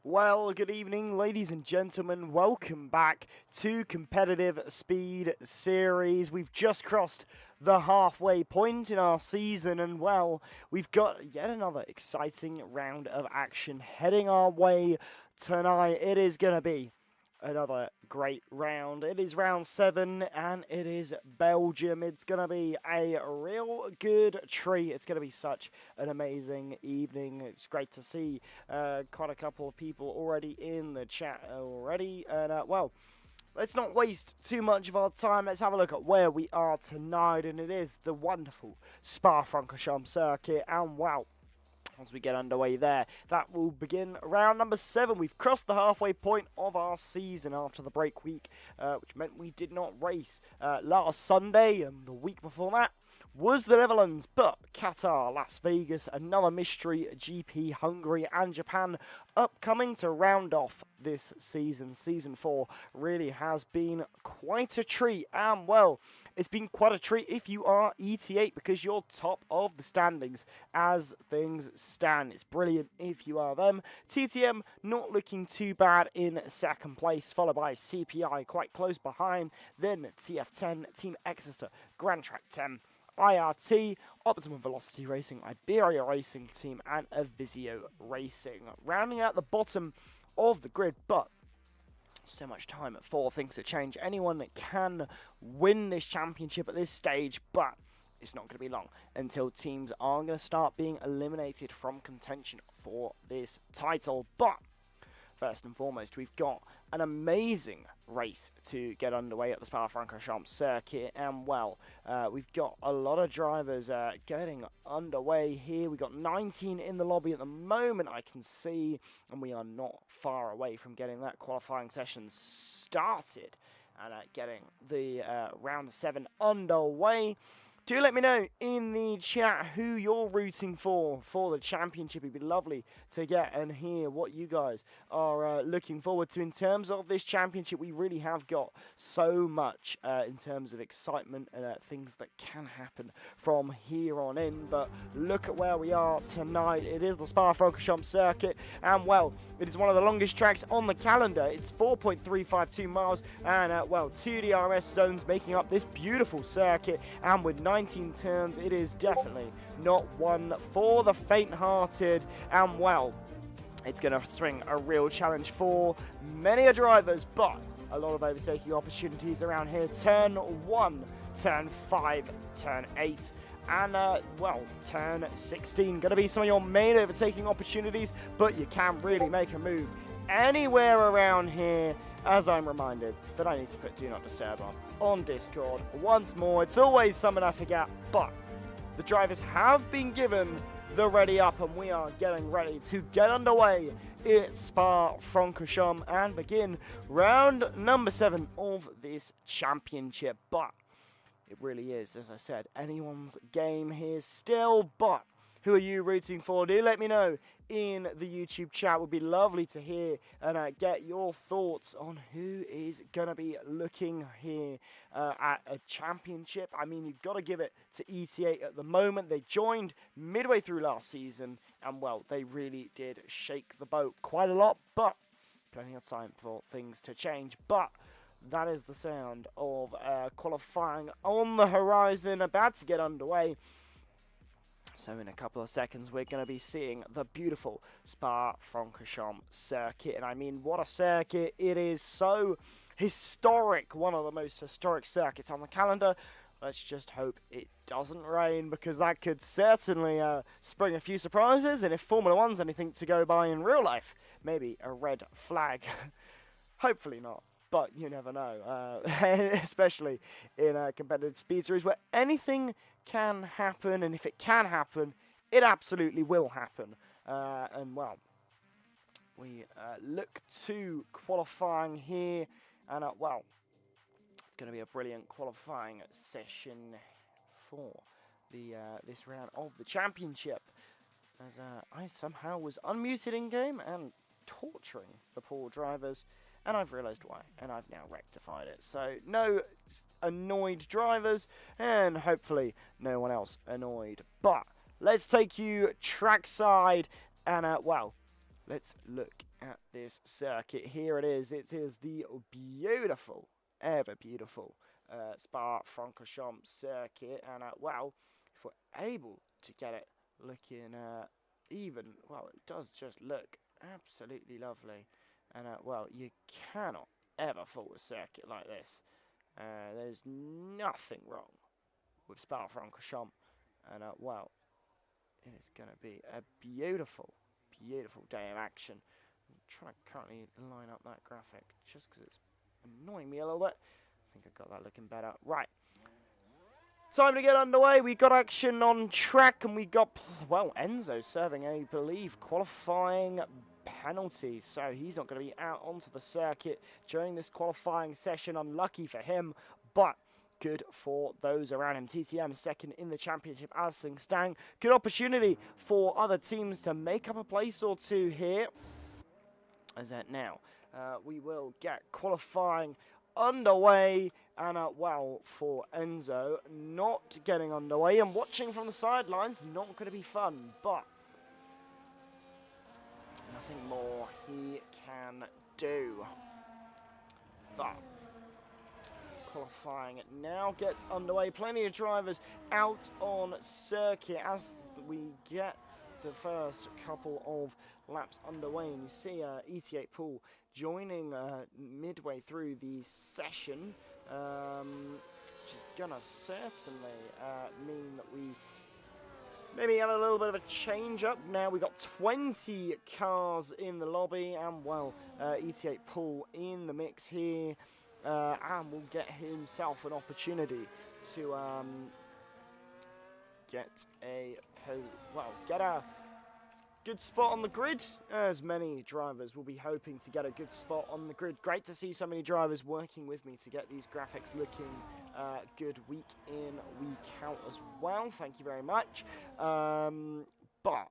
Well, good evening, ladies and gentlemen. Welcome back to Competitive Speed Series. We've just crossed the halfway point in our season, and well, we've got yet another exciting round of action heading our way tonight. It is going to be another great round. It is round 7 and it is Belgium. It's going to be a real good treat. It's going to be such an amazing evening. It's great to see quite a couple of people already in the chat already. And well, let's not waste too much of our time. Let's have a look at where we are tonight. And it is the wonderful Spa-Francorchamps circuit. And wow, as we get underway there, that will begin round number 7. We've crossed the halfway point of our season after the break week, which meant we did not race last Sunday, and the week before that was the Netherlands, but Qatar, Las Vegas, another mystery GP, Hungary and Japan upcoming to round off this season. Season 4 really has been quite a treat, and well, it's been quite a treat if you are ET8 because you're top of the standings as things stand. It's brilliant if you are them. TTM not looking too bad in second place, followed by CPI quite close behind. Then TF10, Team Exeter, Grand Track 10, IRT, Optimum Velocity Racing, Iberia Racing Team, and Avisio Racing. Rounding out the bottom of the grid, but so much time for things to change. Anyone that can win this championship at this stage, but it's not going to be long until teams are going to start being eliminated from contention for this title. But first and foremost, we've got an amazing race to get underway at the Spa-Francorchamps circuit, and well, we've got a lot of drivers getting underway here. We've got 19 in the lobby at the moment, I can see, and we are not far away from getting that qualifying session started and getting the round 7 underway. Do let me know in the chat who you're rooting for the championship. It'd be lovely to get and hear what you guys are looking forward to in terms of this championship. We really have got so much in terms of excitement and things that can happen from here on in. But look at where we are tonight. It is the Spa-Francorchamps circuit, and well, it is one of the longest tracks on the calendar. It's 4.352 miles, and well, 2 DRS zones making up this beautiful circuit, and with 19 turns, it is definitely not one for the faint-hearted, and well, it's going to swing a real challenge for many drivers, but a lot of overtaking opportunities around here. Turn 1, turn 5, turn 8, and well, turn 16. Going to be some of your main overtaking opportunities, but you can really make a move anywhere around here, as I'm reminded that I need to put Do Not Disturb on Discord once more. It's always something I forget, but the drivers have been given the ready up, and we are getting ready to get underway at Spa-Francorchamps and begin round number 7 of this championship. But it really is, as I said, anyone's game here still, but who are you rooting for? Do let me know in the YouTube chat. It would be lovely to hear and get your thoughts on who is going to be looking here at a championship. I mean, you've got to give it to ET8 at the moment. They joined midway through last season, and well, they really did shake the boat quite a lot, but plenty of time for things to change. But that is the sound of qualifying on the horizon, about to get underway. So in a couple of seconds, we're going to be seeing the beautiful Spa-Francorchamps circuit. And I mean, what a circuit. It is so historic, one of the most historic circuits on the calendar. Let's just hope it doesn't rain, because that could certainly spring a few surprises. And if Formula One's anything to go by in real life, maybe a red flag. Hopefully not. But you never know, especially in a competitive speed series where anything can happen, and if it can happen, it absolutely will happen. And well, we look to qualifying here, and well, it's going to be a brilliant qualifying session for the this round of the championship, as I somehow was unmuted in game and torturing the poor drivers. And I've realised why, and I've now rectified it. So, no annoyed drivers, and hopefully no one else annoyed. But let's take you trackside, and well, let's look at this circuit. Here it is. It is the beautiful, ever beautiful Spa-Francorchamps circuit. And, well, if we're able to get it looking even, well, it does just look absolutely lovely. And, well, you cannot ever fault a circuit like this. There's nothing wrong with Spa-Francorchamps. And, well, it is going to be a beautiful, beautiful day of action. I'm trying to currently line up that graphic just because it's annoying me a little bit. I think I got that looking better. Right. Time to get underway. We got action on track, and we got, well, Enzo serving, I believe, qualifying penalty. So he's not going to be out onto the circuit during this qualifying session. Unlucky for him, but good for those around him. TTM second in the championship as things stand. Good opportunity for other teams to make up a place or two here. As that now, we will get qualifying underway. And, well, for Enzo, not getting underway and watching from the sidelines, not going to be fun, but nothing more he can do. But qualifying now gets underway. Plenty of drivers out on circuit as we get the first couple of laps underway. And you see ET8 Pool joining midway through the session, which is going to certainly mean that we maybe have a little bit of a change up. Now we've got 20 cars in the lobby, and, well, ET8 Pool in the mix here. And will get himself an opportunity to get a good spot on the grid, as many drivers will be hoping to get a good spot on the grid. Great to see so many drivers working with me to get these graphics looking good week in, week out as well. Thank you very much. But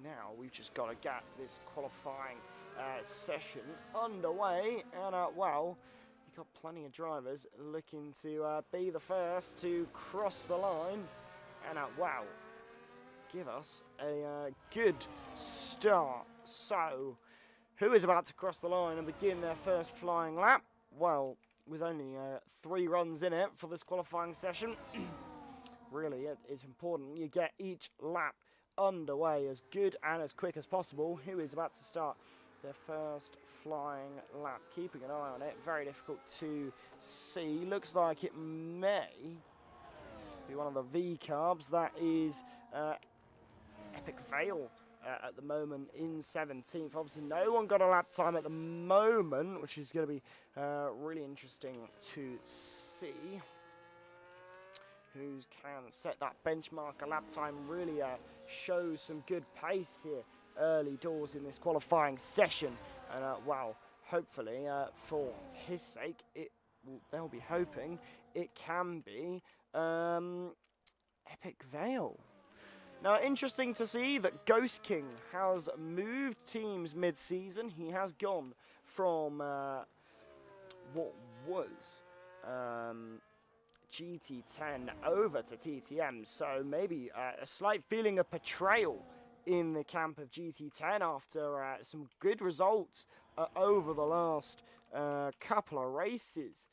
now we've just got to get this qualifying session underway, and, well, you've got plenty of drivers looking to be the first to cross the line, and, wow, give us a good start. So, who is about to cross the line and begin their first flying lap? Well, with only 3 runs in it for this qualifying session, really, it is important you get each lap underway as good and as quick as possible. Who is about to start their first flying lap? Keeping an eye on it, very difficult to see. Looks like it may be one of the V-carbs. That is Epic Veil at the moment in 17th. Obviously, no one got a lap time at the moment, which is going to be really interesting to see. Who can set that benchmark? A lap time really shows some good pace here early doors in this qualifying session, and, well, hopefully for his sake, they'll be hoping it can be Epic Veil. Now, interesting to see that Ghost King has moved teams mid-season. He has gone from what was GT10 over to TTM, so maybe a slight feeling of betrayal in the camp of GT10 after some good results over the last couple of races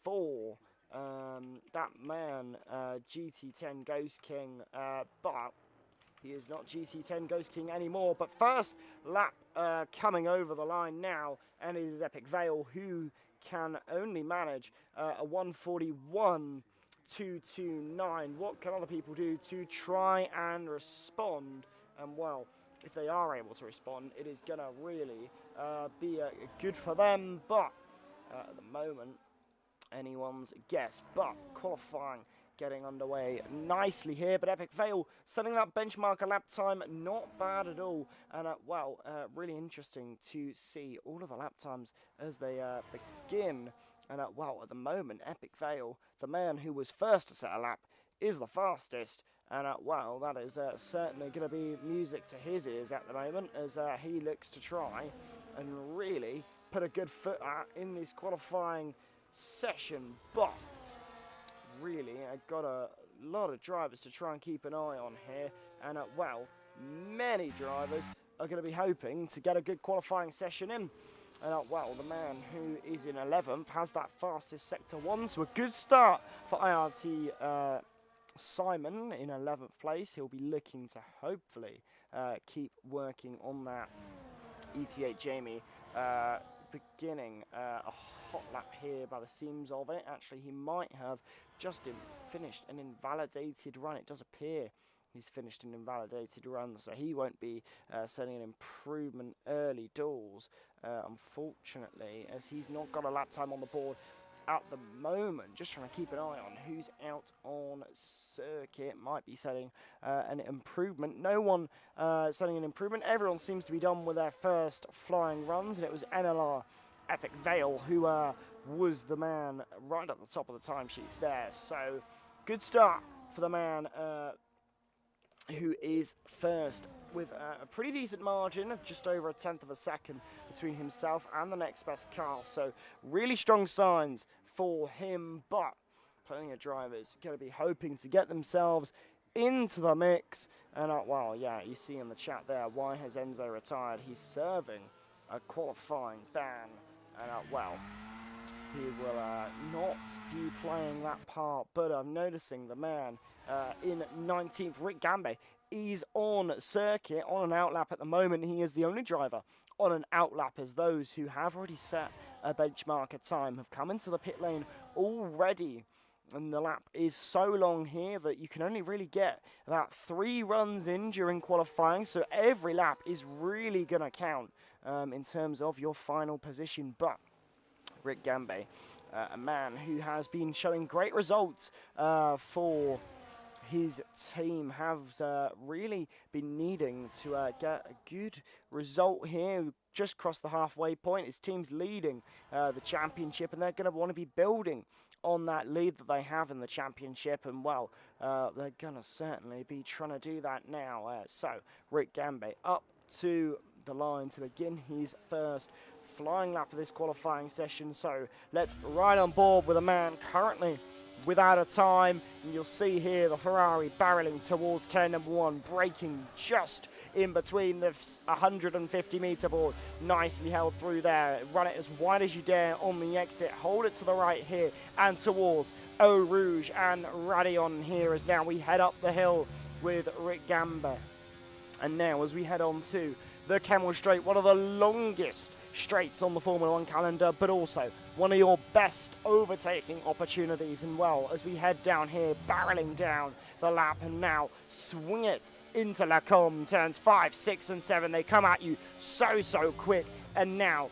for that man, GT10 Ghost King, but he is not GT10 Ghost King anymore. But first lap coming over the line now, and it is Epic Veil who can only manage a 141.229. What can other people do to try and respond? And, well, if they are able to respond, it is going to really be good for them. But at the moment, anyone's guess. But qualifying getting underway nicely here. But Epic Veil setting that benchmark a lap time, not bad at all. And, well, really interesting to see all of the lap times as they begin. And, well, at the moment, Epic Veil, the man who was first to set a lap, is the fastest. And, well, that is certainly going to be music to his ears at the moment as he looks to try and really put a good foot out in this qualifying session. But really, I've got a lot of drivers to try and keep an eye on here. And, well, many drivers are going to be hoping to get a good qualifying session in. And well, the man who is in 11th has that fastest Sector 1, so a good start for IRT Simon in 11th place. He'll be looking to hopefully keep working on that. ETA Jamie beginning a hot lap here by the seams of it. Actually, he might have just finished an invalidated run. It does appear he's finished an invalidated run, so he won't be setting an improvement early doors, unfortunately, as he's not got a lap time on the board at the moment. Just trying to keep an eye on who's out on circuit. Might be setting an improvement. No one setting an improvement. Everyone seems to be done with their first flying runs, and it was NLR Epic Vale who was the man right at the top of the timesheets there. So good start for the man who is first with a pretty decent margin of just over a tenth of a second between himself and the next best car. So really strong signs for him, but plenty of drivers going to be hoping to get themselves into the mix. And well, yeah, you see in the chat there, why has Enzo retired? He's serving a qualifying ban, and well, he will not be playing that part. But I'm noticing the man in 19th, Rick Gambe, is on circuit on an outlap at the moment. He is the only driver on an outlap, as those who have already set a benchmark at time have come into the pit lane already. And the lap is so long here that you can only really get about 3 runs in during qualifying. So every lap is really going to count in terms of your final position. But Rick Gambe, a man who has been showing great results for his team, has really been needing to get a good result here. Just crossed the halfway point. His team's leading the championship, and they're going to want to be building on that lead that they have in the championship. And well, they're going to certainly be trying to do that now. So Rick Gambe up to the line to begin his first flying lap of this qualifying session. So let's ride on board with a man currently without a time, and you'll see here the Ferrari barreling towards turn number 1, braking just in between the 150 meter board. Nicely held through there. Run it as wide as you dare on the exit. Hold it to the right here and towards Eau Rouge and Radion here, as now we head up the hill with Rick Gambe. And now as we head on to the Camel Straight, one of the longest straights on the Formula 1 calendar, but also one of your best overtaking opportunities. And well, as we head down here, barreling down the lap, and now swing it into La Combe, turns 5, 6 and 7. They come at you so quick. And now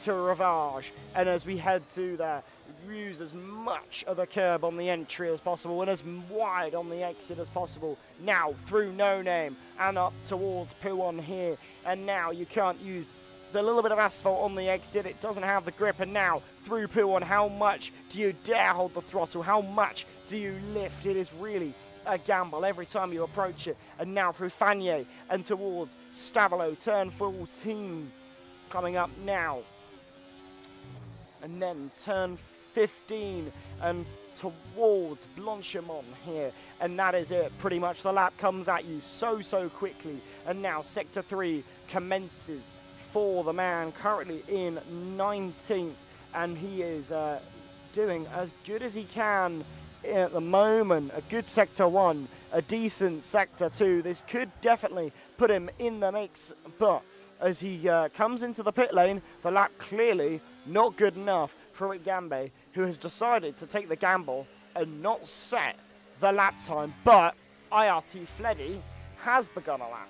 to Ravage, and as we head to there, use as much of the curb on the entry as possible and as wide on the exit as possible. Now through No Name and up towards Pouon here, and now you can't use the little bit of asphalt on the exit. It doesn't have the grip. And now through Pouon, how much do you dare hold the throttle? How much do you lift? It is really a gamble every time you approach it. And now through Fagnier and towards Stavolo, turn 14 coming up now, and then turn 15 and towards Blanchimont here, and that is it. Pretty much the lap comes at you so quickly. And now sector 3 commences for the man currently in 19th, and he is doing as good as he can at the moment. A good sector 1, a decent sector 2. This could definitely put him in the mix, but as he comes into the pit lane, the lap clearly not good enough for Rick Gambe, who has decided to take the gamble and not set the lap time. But IRT Fleddy has begun a lap.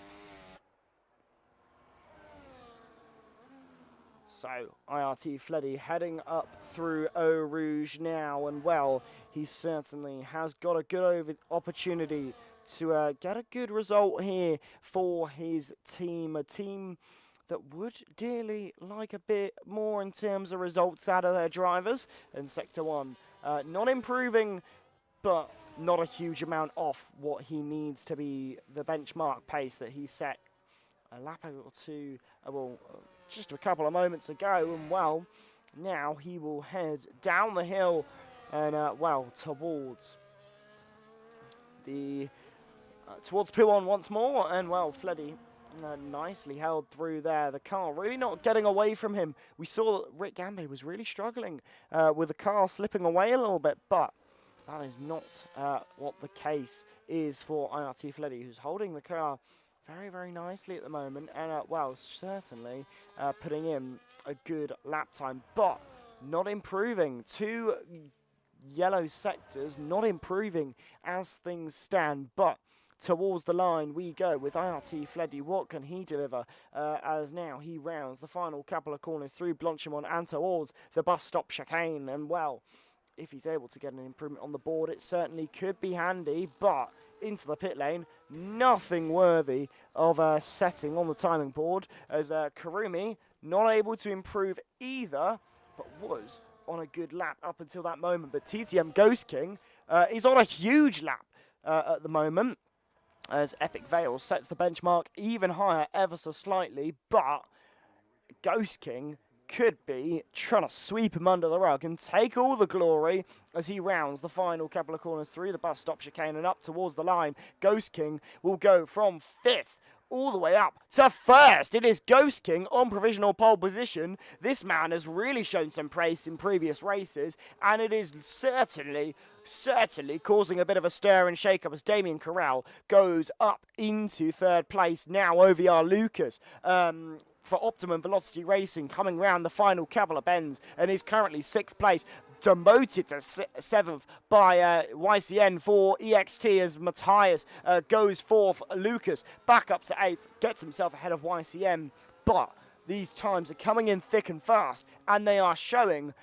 So IRT Fleddy heading up through Eau Rouge now, and well, he certainly has got a good opportunity to get a good result here for his team. A team that would dearly like a bit more in terms of results out of their drivers. And Sector 1 not improving, but not a huge amount off what he needs to be the benchmark pace that he set a lap or two, just a couple of moments ago. And well, now he will head down the hill and towards the towards Pouon once more. And well, Fleddy Nicely held through there. The car really not getting away from him. We saw that Rick Gambe was really struggling with the car slipping away a little bit, but that is not what the case is for IRT Fleddy, who's holding the car very, very nicely at the moment, and well, certainly putting in a good lap time, but not improving. Two yellow sectors not improving as things stand, but towards the line we go with IRT Fleddy. What can he deliver as now he rounds the final couple of corners through Blanchimont and towards the bus stop chicane, and well, if he's able to get an improvement on the board, it certainly could be handy, but into the pit lane, nothing worthy of setting on the timing board, as Karumi not able to improve either, but was on a good lap up until that moment. But TTM Ghost King is on a huge lap at the moment, as Epic Veil sets the benchmark even higher ever so slightly, but Ghost King could be trying to sweep him under the rug and take all the glory as he rounds the final couple of corners through the bus stop chicane and up towards the line. Ghost King will go from 5th all the way up to 1st. It is Ghost King on provisional pole position. This man has really shown some praise in previous races, and it is certainly causing a bit of a stir and shake-up as Damien Corral goes up into 3rd place. Now OVR Lucas for Optimum Velocity Racing coming round the final couple of bends and is currently 6th place, demoted to 7th by YCN for EXT as Matthias goes 4th. Lucas back up to 8th, gets himself ahead of YCN, but these times are coming in thick and fast, and they are showing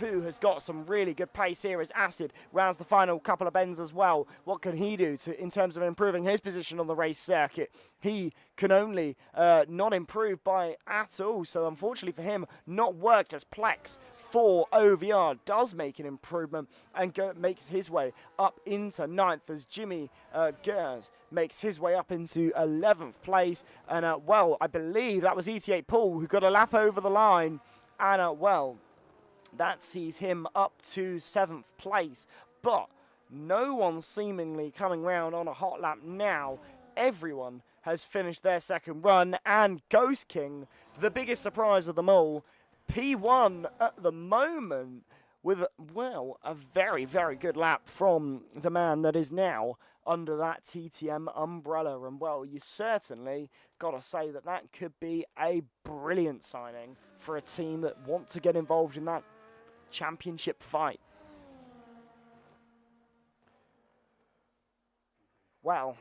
who has got some really good pace here as Acid rounds the final couple of bends as well. What can he do in terms of improving his position on the race circuit? He can only not improve by at all, so unfortunately for him, not worked as Plex for OVR does make an improvement and makes his way up into 9th as Jimmy Gers makes his way up into 11th place. And well, I believe that was ET8 Paul who got a lap over the line, and well, that sees him up to 7th place. But no one seemingly coming round on a hot lap now. Everyone has finished their second run, and Ghost King, the biggest surprise of them all, P1 at the moment with, well, a very, very good lap from the man that is now under that TTM umbrella. And, well, you certainly got to say that that could be a brilliant signing for a team that want to get involved in that championship fight. Well,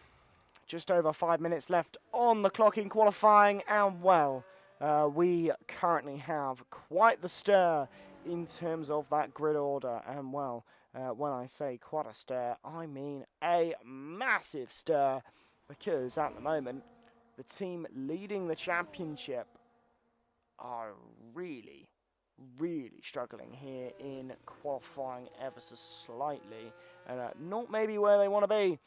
just over 5 minutes left on the clock in qualifying, and, well, we currently have quite the stir in terms of that grid order, and well, when I say quite a stir, I mean a massive stir, because at the moment, the team leading the championship are really, really struggling here in qualifying ever so slightly, and not maybe where they want to be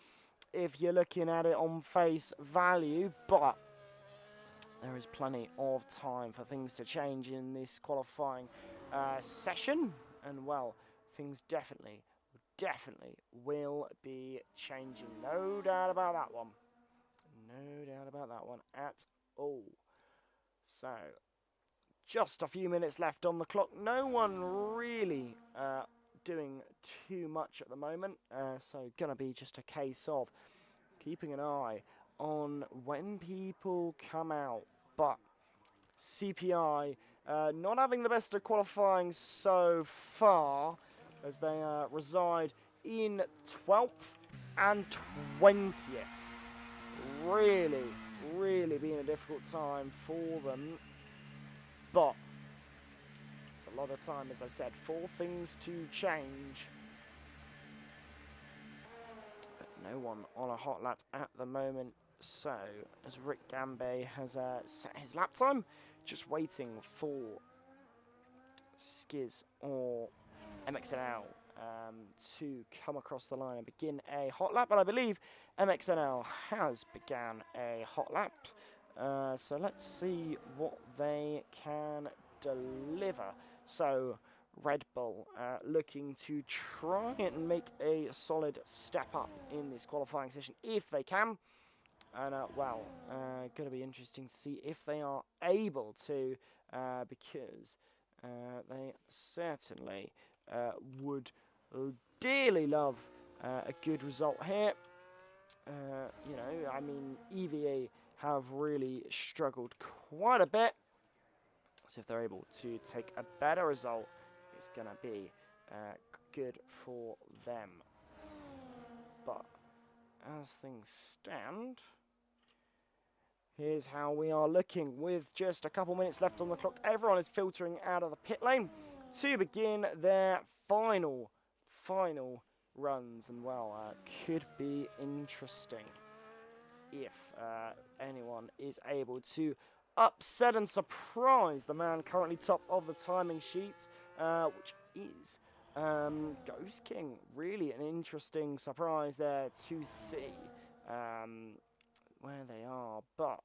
if you're looking at it on face value, but there is plenty of time for things to change in this qualifying session, and well, things definitely will be changing. No doubt about that one. No doubt about that one at all. So, just a few minutes left on the clock. No one really doing too much at the moment, so gonna be just a case of keeping an eye on when people come out. But CPI not having the best of qualifying so far, as they reside in 12th and 20th. Really, really been a difficult time for them. But it's a lot of time, as I said, for things to change. But no one on a hot lap at the moment. So, as Rick Gambe has set his lap time, just waiting for Skiz or MXNL to come across the line and begin a hot lap. And I believe MXNL has began a hot lap. So let's see what they can deliver. So Red Bull looking to try and make a solid step up in this qualifying session if they can. And, well, going to be interesting to see if they are able to, because they certainly would dearly love a good result here. You know, I mean, EVA have really struggled quite a bit. So if they're able to take a better result, it's going to be good for them. But as things stand, here's how we are looking with just a couple minutes left on the clock. Everyone is filtering out of the pit lane to begin their final runs. And, well, could be interesting if anyone is able to upset and surprise the man currently top of the timing sheet, which is Ghost King. Really an interesting surprise there to see where they are, but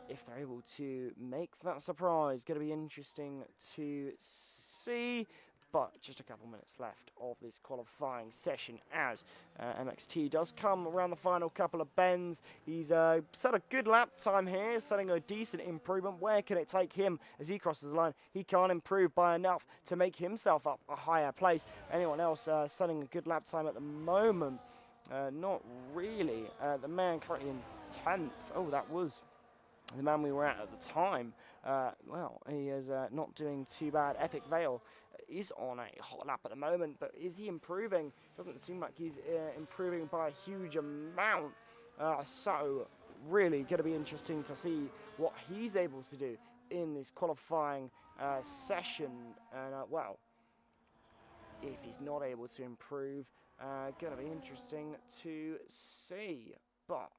if they're able to make that surprise, going to be interesting to see. But just a couple minutes left of this qualifying session as MXT does come around the final couple of bends. He's set a good lap time here, setting a decent improvement. Where can it take him as he crosses the line? He can't improve by enough to make himself up a higher place. Anyone else setting a good lap time at the moment? Not really. The man currently in 10th. Oh, that was the man we were at the time. Well, he is not doing too bad. Epic Vale is on a hot lap at the moment, but is he improving? Doesn't seem like he's improving by a huge amount. So really going to be interesting to see what he's able to do in this qualifying session. And well, if he's not able to improve, going to be interesting to see. But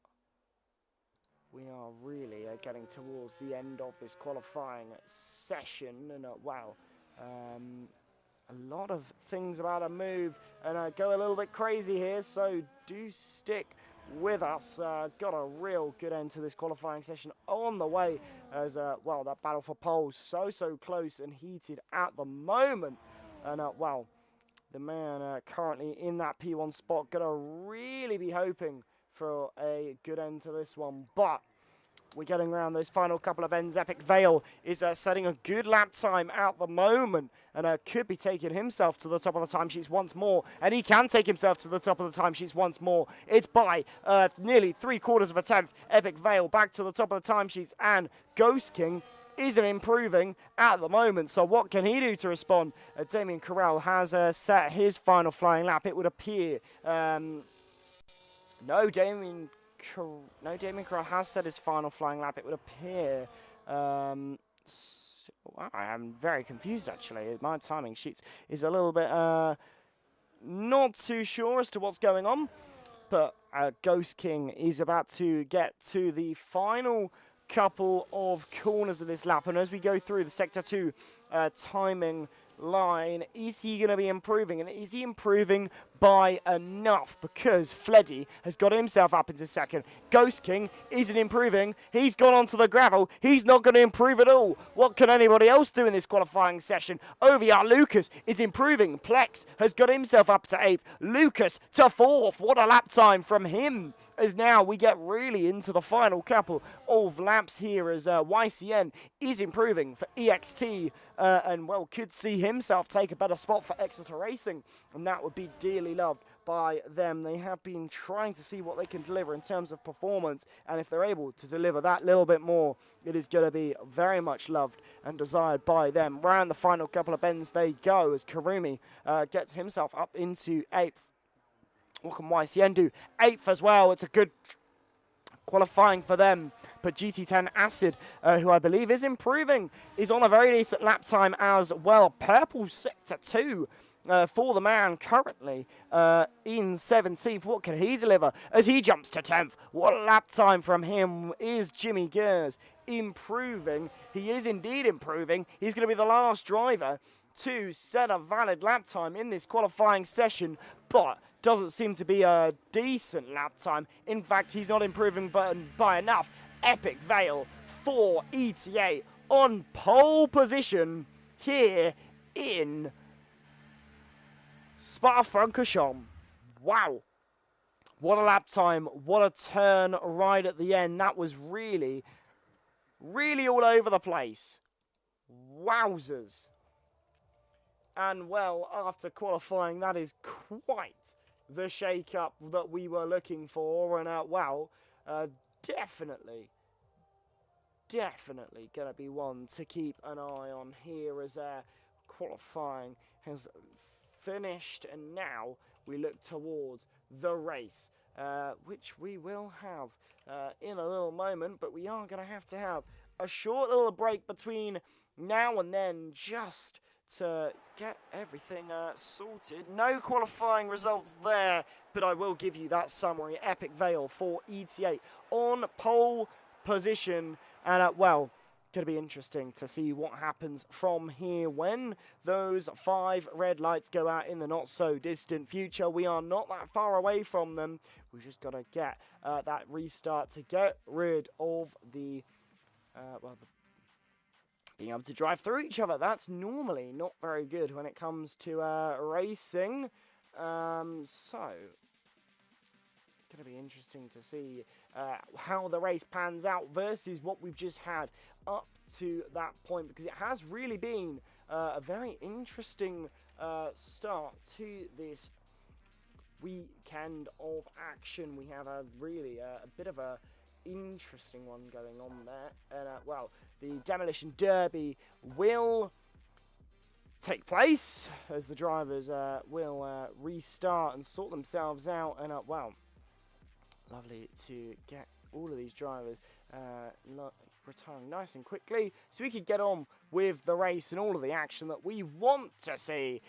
we are really getting towards the end of this qualifying session, and wow, a lot of things about to move and go a little bit crazy here, so do stick with us. Got a real good end to this qualifying session on the way as, well, that battle for poles so close and heated at the moment. And, well, the man currently in that P1 spot, going to really be hoping for a good end to this one, but we're getting around those final couple of ends. Epic Vale is setting a good lap time at the moment and could be taking himself to the top of the timesheets once more. And he can take himself to the top of the timesheets once more. It's by nearly 3/4 of a tenth. Epic Vale back to the top of the timesheets, and Ghost King isn't improving at the moment. So what can he do to respond? Damien Corral has set his final flying lap, it would appear. No, Damien Corral has set his final flying lap, it would appear. I am very confused, actually. My timing sheet is a little bit not too sure as to what's going on. But Ghost King is about to get to the final couple of corners of this lap. And as we go through the Sector 2 timing line, is he going to be improving? And is he improving by enough? Because Fleddy has got himself up into second. Ghost King isn't improving. He's gone onto the gravel. He's not going to improve at all. What can anybody else do in this qualifying session? OVR Lucas is improving. Plex has got himself up to 8th. Lucas to 4th. What a lap time from him. As now we get really into the final couple of laps here as YCN is improving for EXT and, well, could see himself take a better spot for Exeter Racing, and that would be dearly loved by them. They have been trying to see what they can deliver in terms of performance, and if they're able to deliver that little bit more, it is going to be very much loved and desired by them. Round the final couple of bends they go as Karumi gets himself up into 8th. What can YCN do? 8th as well. It's a good qualifying for them. But GT10 Acid, who I believe is improving, is on a very decent lap time as well. Purple Sector 2 for the man currently in 17th. What can he deliver as he jumps to 10th? What a lap time from him. Is Jimmy Gers improving? He is indeed improving. He's going to be the last driver to set a valid lap time in this qualifying session, but doesn't seem to be a decent lap time. In fact, he's not improving by enough. Epic Vale for ETA on pole position here in Spa-Francorchamps. Wow. What a lap time. What a turn right at the end. That was really, really all over the place. Wowzers. And, well, after qualifying, that is quite the shake-up that we were looking for. And, well, definitely going to be one to keep an eye on here as qualifying has finished. And now we look towards the race, which we will have in a little moment. But we are going to have a short little break between now and then just to get everything sorted. No qualifying results there, but I will give you that summary. Epic Vale for ETA on pole position. And, well, going to be interesting to see what happens from here when those 5 red lights go out in the not-so-distant future. We are not that far away from them. We've just got to get that restart to get rid of the, being able to drive through each other. That's normally not very good when it comes to racing. So, going to be interesting to see how the race pans out versus what we've just had up to that point, because it has really been a very interesting start to this weekend of action. We have a really a bit of a interesting one going on there, and well, the Demolition Derby will take place as the drivers will restart and sort themselves out. And well, lovely to get all of these drivers retiring nice and quickly so we could get on with the race and all of the action that we want to see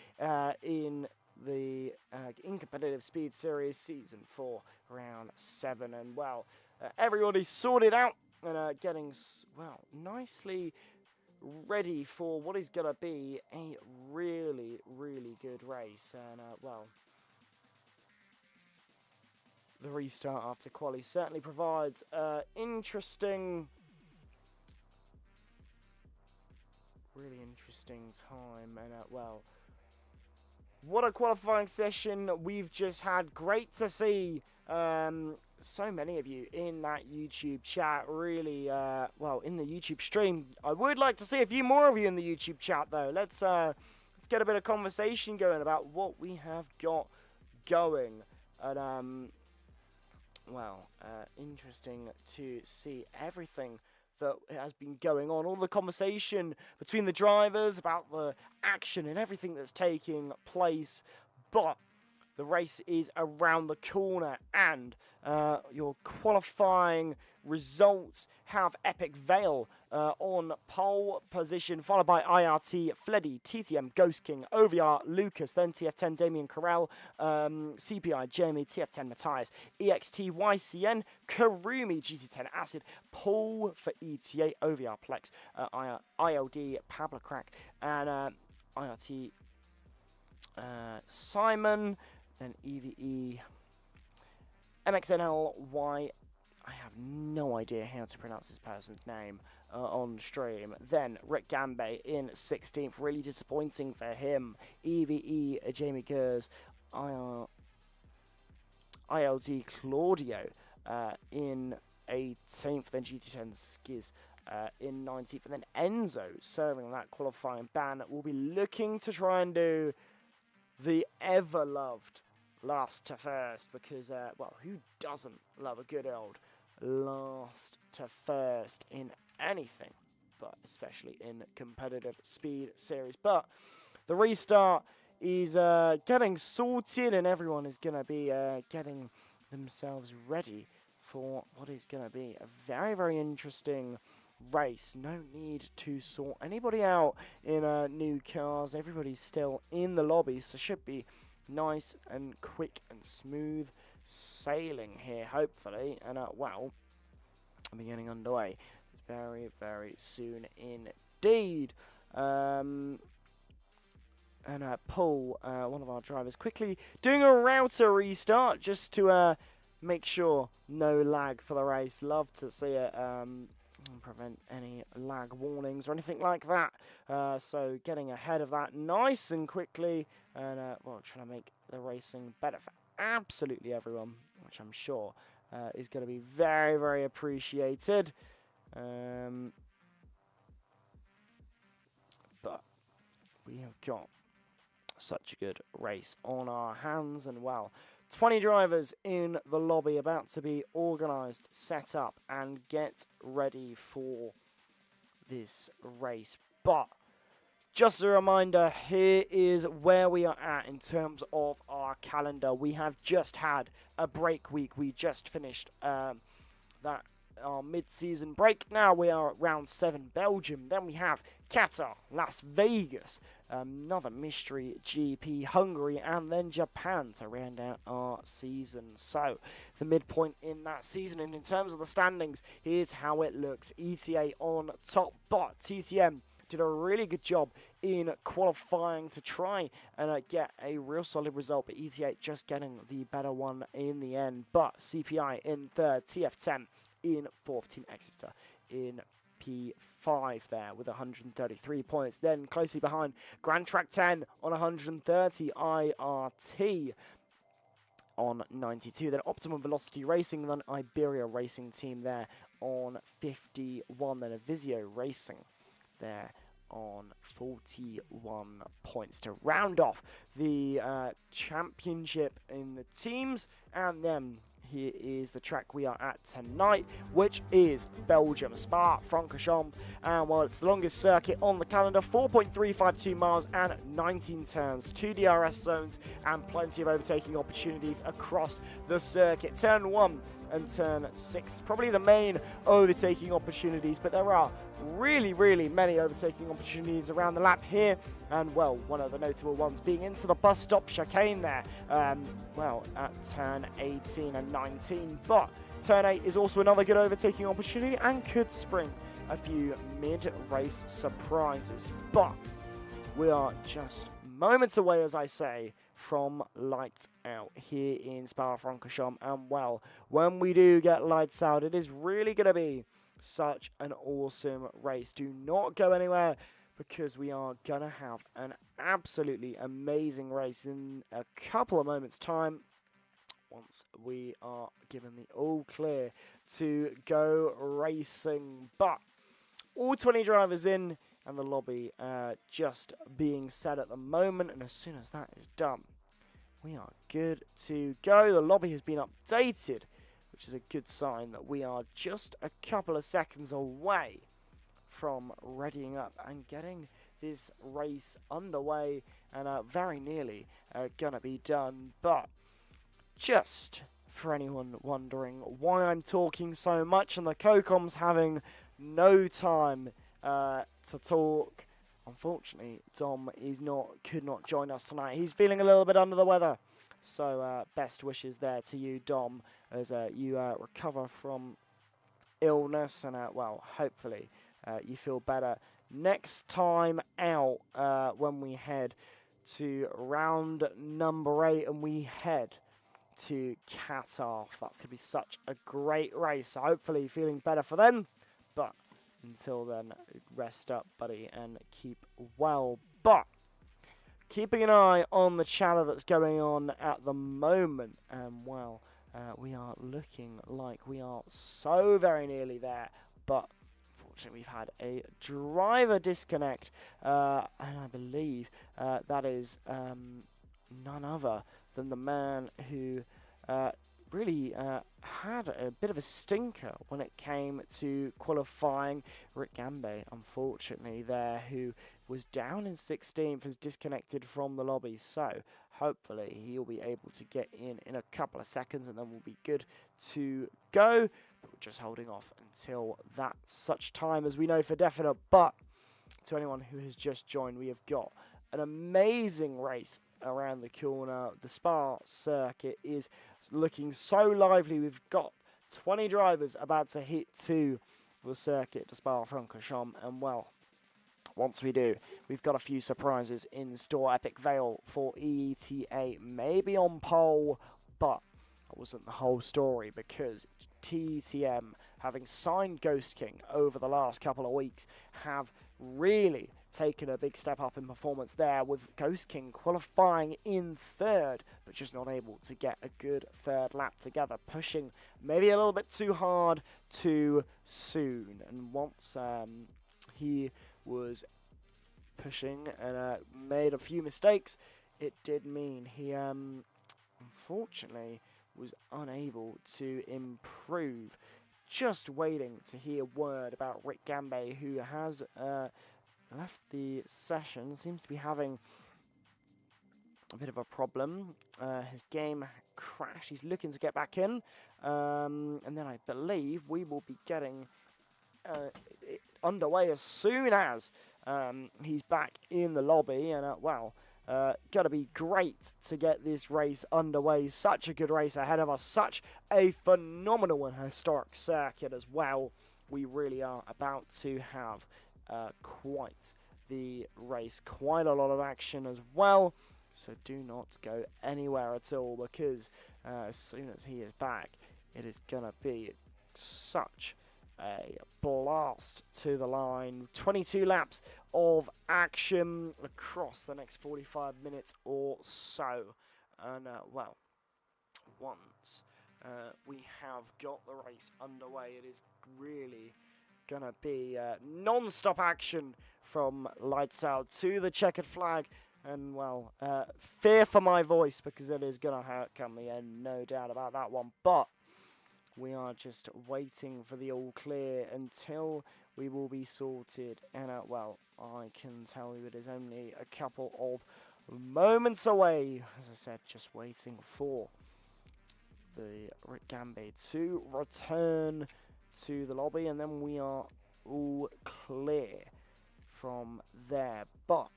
in the Competitive Speed Series Season 4 Round 7. And, well, everybody's sorted out and getting, well, nicely ready for what is going to be a really, really good race. And, well, the restart after quali certainly provides really interesting time. And, well, what a qualifying session we've just had. Great to see so many of you in that YouTube chat. Really, well, in the YouTube stream. I would like to see a few more of you in the YouTube chat, though. Let's get a bit of conversation going about what we have got going. And, well, interesting to see everything that has been going on. All the conversation between the drivers about the action and everything that's taking place. But the race is around the corner, and your qualifying results have Epic Vale on pole position, followed by IRT, Fleddy, TTM, Ghost King, OVR, Lucas, then TF10, Damien Carell, CPI, Jamie, TF10, Matthias, EXT, YCN, Karumi, GT10, Acid, Paul for ETA, OVR, Plex, ILD, Pablo Crack, and IRT, Simon, then EVE, MXNLY. I have no idea how to pronounce this person's name on stream. Then Rick Gambe in 16th, really disappointing for him. EVE, Jamie Gers, ILD Claudio in 18th, then GT10 Skiz in 19th, and then Enzo serving that qualifying ban. We'll be looking to try and do the ever-loved last to first, because, well, who doesn't love a good old last to first in anything, but especially in competitive speed series. But the restart is getting sorted, and everyone is going to be getting themselves ready for what is going to be a very, very interesting race. No need to sort anybody out in new cars. Everybody's still in the lobby, so should be nice and quick and smooth sailing here, hopefully. And well, I'll be getting underway very, very soon indeed. And Paul, one of our drivers, quickly doing a router restart just to make sure no lag for the race. Love to see it. Prevent any lag warnings or anything like that. So getting ahead of that nice and quickly, and well, trying to make the racing better for absolutely everyone, which I'm sure is going to be very, very appreciated. But we have got such a good race on our hands, and well, 20 drivers in the lobby about to be organised, set up, and get ready for this race. But just a reminder, here is where we are at in terms of our calendar. We have just had a break week. We just finished our mid-season break. Now we are at round 7, Belgium. Then we have Qatar, Las Vegas, another mystery GP, Hungary, and then Japan to round out our season. So the midpoint in that season, and in terms of the standings, here's how it looks. ETA on top, but TTM did a really good job in qualifying to try and get a real solid result, but ETA just getting the better one in the end. But CPI in third, TF10 in fourth, Team Exeter in P5 there with 133 points. Then closely behind, Grand Track 10 on 130, IRT on 92. Then Optimum Velocity Racing, then Iberia Racing Team there on 51. Then Avisio Racing there on 41 points to round off the championship in the teams. And then here is the track we are at tonight, which is Belgium, Spa-Francorchamps. And well, it's the longest circuit on the calendar, 4.352 miles and 19 turns, 2 DRS zones, and plenty of overtaking opportunities across the circuit. Turn 1 and turn 6, probably the main overtaking opportunities, but there are really, really many overtaking opportunities around the lap here. And well, one of the notable ones being into the bus stop chicane there, well, at turn 18 and 19. But turn 8 is also another good overtaking opportunity and could spring a few mid-race surprises. But we are just moments away, as I say, from lights out here in Spa-Francorchamps. And well, when we do get lights out, it is really going to be such an awesome race. Do not go anywhere, because we are going to have an absolutely amazing race in a couple of moments' time, once we are given the all clear to go racing. But all 20 drivers in, and the lobby just being set at the moment, and as soon as that is done, we are good to go. The lobby has been updated, which is a good sign that we are just a couple of seconds away from readying up and getting this race underway, and very nearly gonna be done. But just for anyone wondering why I'm talking so much and the COCOM's having no time to talk, unfortunately Dom could not join us tonight. He's feeling a little bit under the weather, so best wishes there to you, Dom, as you recover from illness, and well, hopefully you feel better next time out, when we head to round number 8 and we head to Qatar. That's going to be such a great race. So hopefully feeling better for then. But until then, rest up, buddy, and keep well. But keeping an eye on the chatter that's going on at the moment, and well, we are looking like we are so very nearly there. But unfortunately, we've had a driver disconnect, and I believe that is none other than the man who really had a bit of a stinker when it came to qualifying. Rick Gambe, unfortunately, there, who was down in 16th, has disconnected from the lobby. So hopefully he'll be able to get in a couple of seconds, and then we'll be good to go. But we're just holding off until that such time as we know for definite. But to anyone who has just joined, we have got an amazing race around the corner. The Spa circuit is looking so lively. We've got 20 drivers about to hit to the circuit to Spa-Francorchamps, and well, once we do, we've got a few surprises in store. Epic Vale for ETA, maybe on pole, but that wasn't the whole story, because TTM, having signed Ghost King over the last couple of weeks, have really taken a big step up in performance there, with Ghost King qualifying in third, but just not able to get a good third lap together, pushing maybe a little bit too hard too soon. And once he was pushing and made a few mistakes, it did mean he unfortunately was unable to improve. Just waiting to hear word about Rick Gambe, who has left the session. Seems to be having a bit of a problem. His game crashed. He's looking to get back in. And then I believe we will be getting it underway as soon as he's back in the lobby. And, gotta be great to get this race underway. Such a good race ahead of us. Such a phenomenal and historic circuit as well. We really are about to have quite the race. Quite a lot of action as well. So do not go anywhere at all, because as soon as he is back, it is gonna be such a blast to the line. 22 laps of action across the next 45 minutes or so. And, once we have got the race underway, it is really going to be non-stop action from lights out to the checkered flag. And, fear for my voice, because it is going to hurt come the end, no doubt about that one. But we are just waiting for the all clear until we will be sorted. And, I can tell you it is only a couple of moments away. As I said, just waiting for the Rick Gambe to return to the lobby. And then we are all clear from there. But,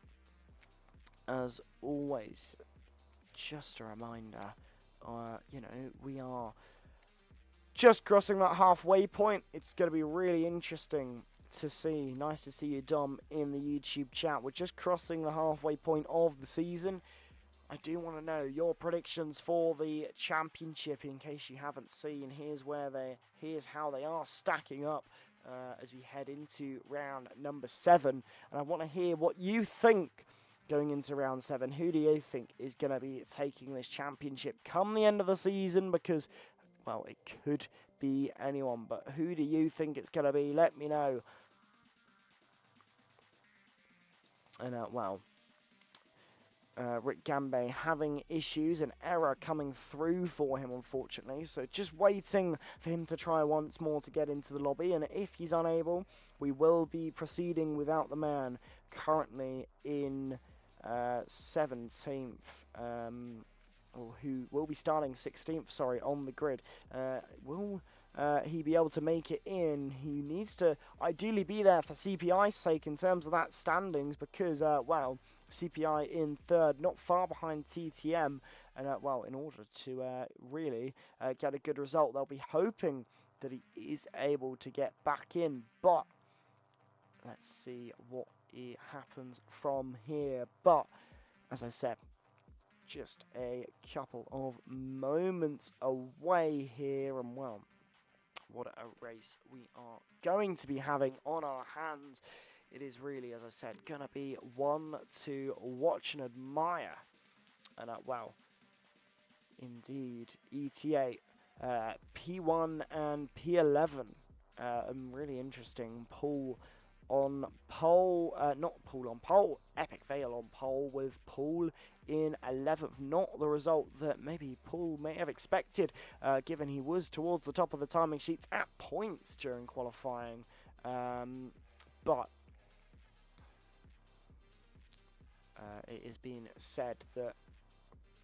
as always, just a reminder, we are just crossing that halfway point. It's going to be really interesting to see. Nice to see you, Dom, in the YouTube chat. We're just crossing the halfway point of the season. I do want to know your predictions for the championship. In case you haven't seen, here's how they are stacking up as we head into round number 7. And I want to hear what you think going into round 7. Who do you think is going to be taking this championship come the end of the season? Because, it could be anyone, but who do you think it's going to be? Let me know. And, Rick Gambe having issues, an error coming through for him, unfortunately. So just waiting for him to try once more to get into the lobby. And if he's unable, we will be proceeding without the man currently in 17th. Or who will be starting 16th, on the grid. Will he be able to make it in? He needs to ideally be there for CPI's sake in terms of that standings, because, CPI in third, not far behind TTM, and, in order to really get a good result, they'll be hoping that he is able to get back in, but let's see what happens from here. But, as I said, just a couple of moments away here, and what a race we are going to be having on our hands. It is really, as I said, gonna be one to watch and admire. And indeed, ETA, P1 and P11, really interesting. Epic Fail on pole, with Paul in 11th. Not the result that maybe Paul may have expected, given he was towards the top of the timing sheets at points during qualifying. But it has been said that,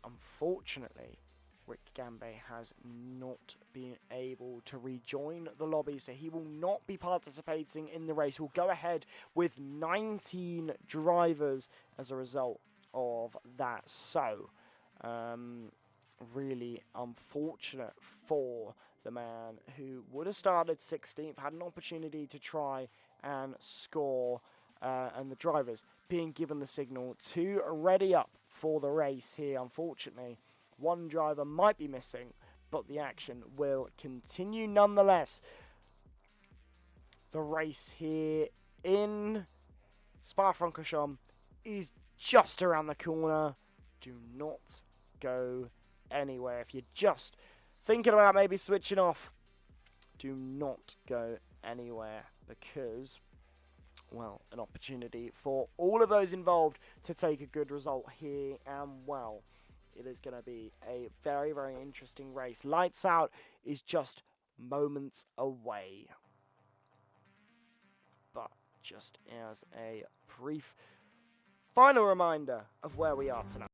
unfortunately, Rick Gambe has not been able to rejoin the lobby, so he will not be participating in the race. We'll go ahead with 19 drivers as a result of that. So, really unfortunate for the man who would have started 16th, had an opportunity to try and score, and the drivers being given the signal to ready up for the race here. Unfortunately, one driver might be missing, but the action will continue nonetheless. The race here in Spa-Francorchamps is just around the corner. Do not go anywhere. If you're just thinking about maybe switching off, do not go anywhere, because, well, an opportunity for all of those involved to take a good result here, and, well, it is going to be a very, very interesting race. Lights Out is just moments away. But just as a brief final reminder of where we are tonight.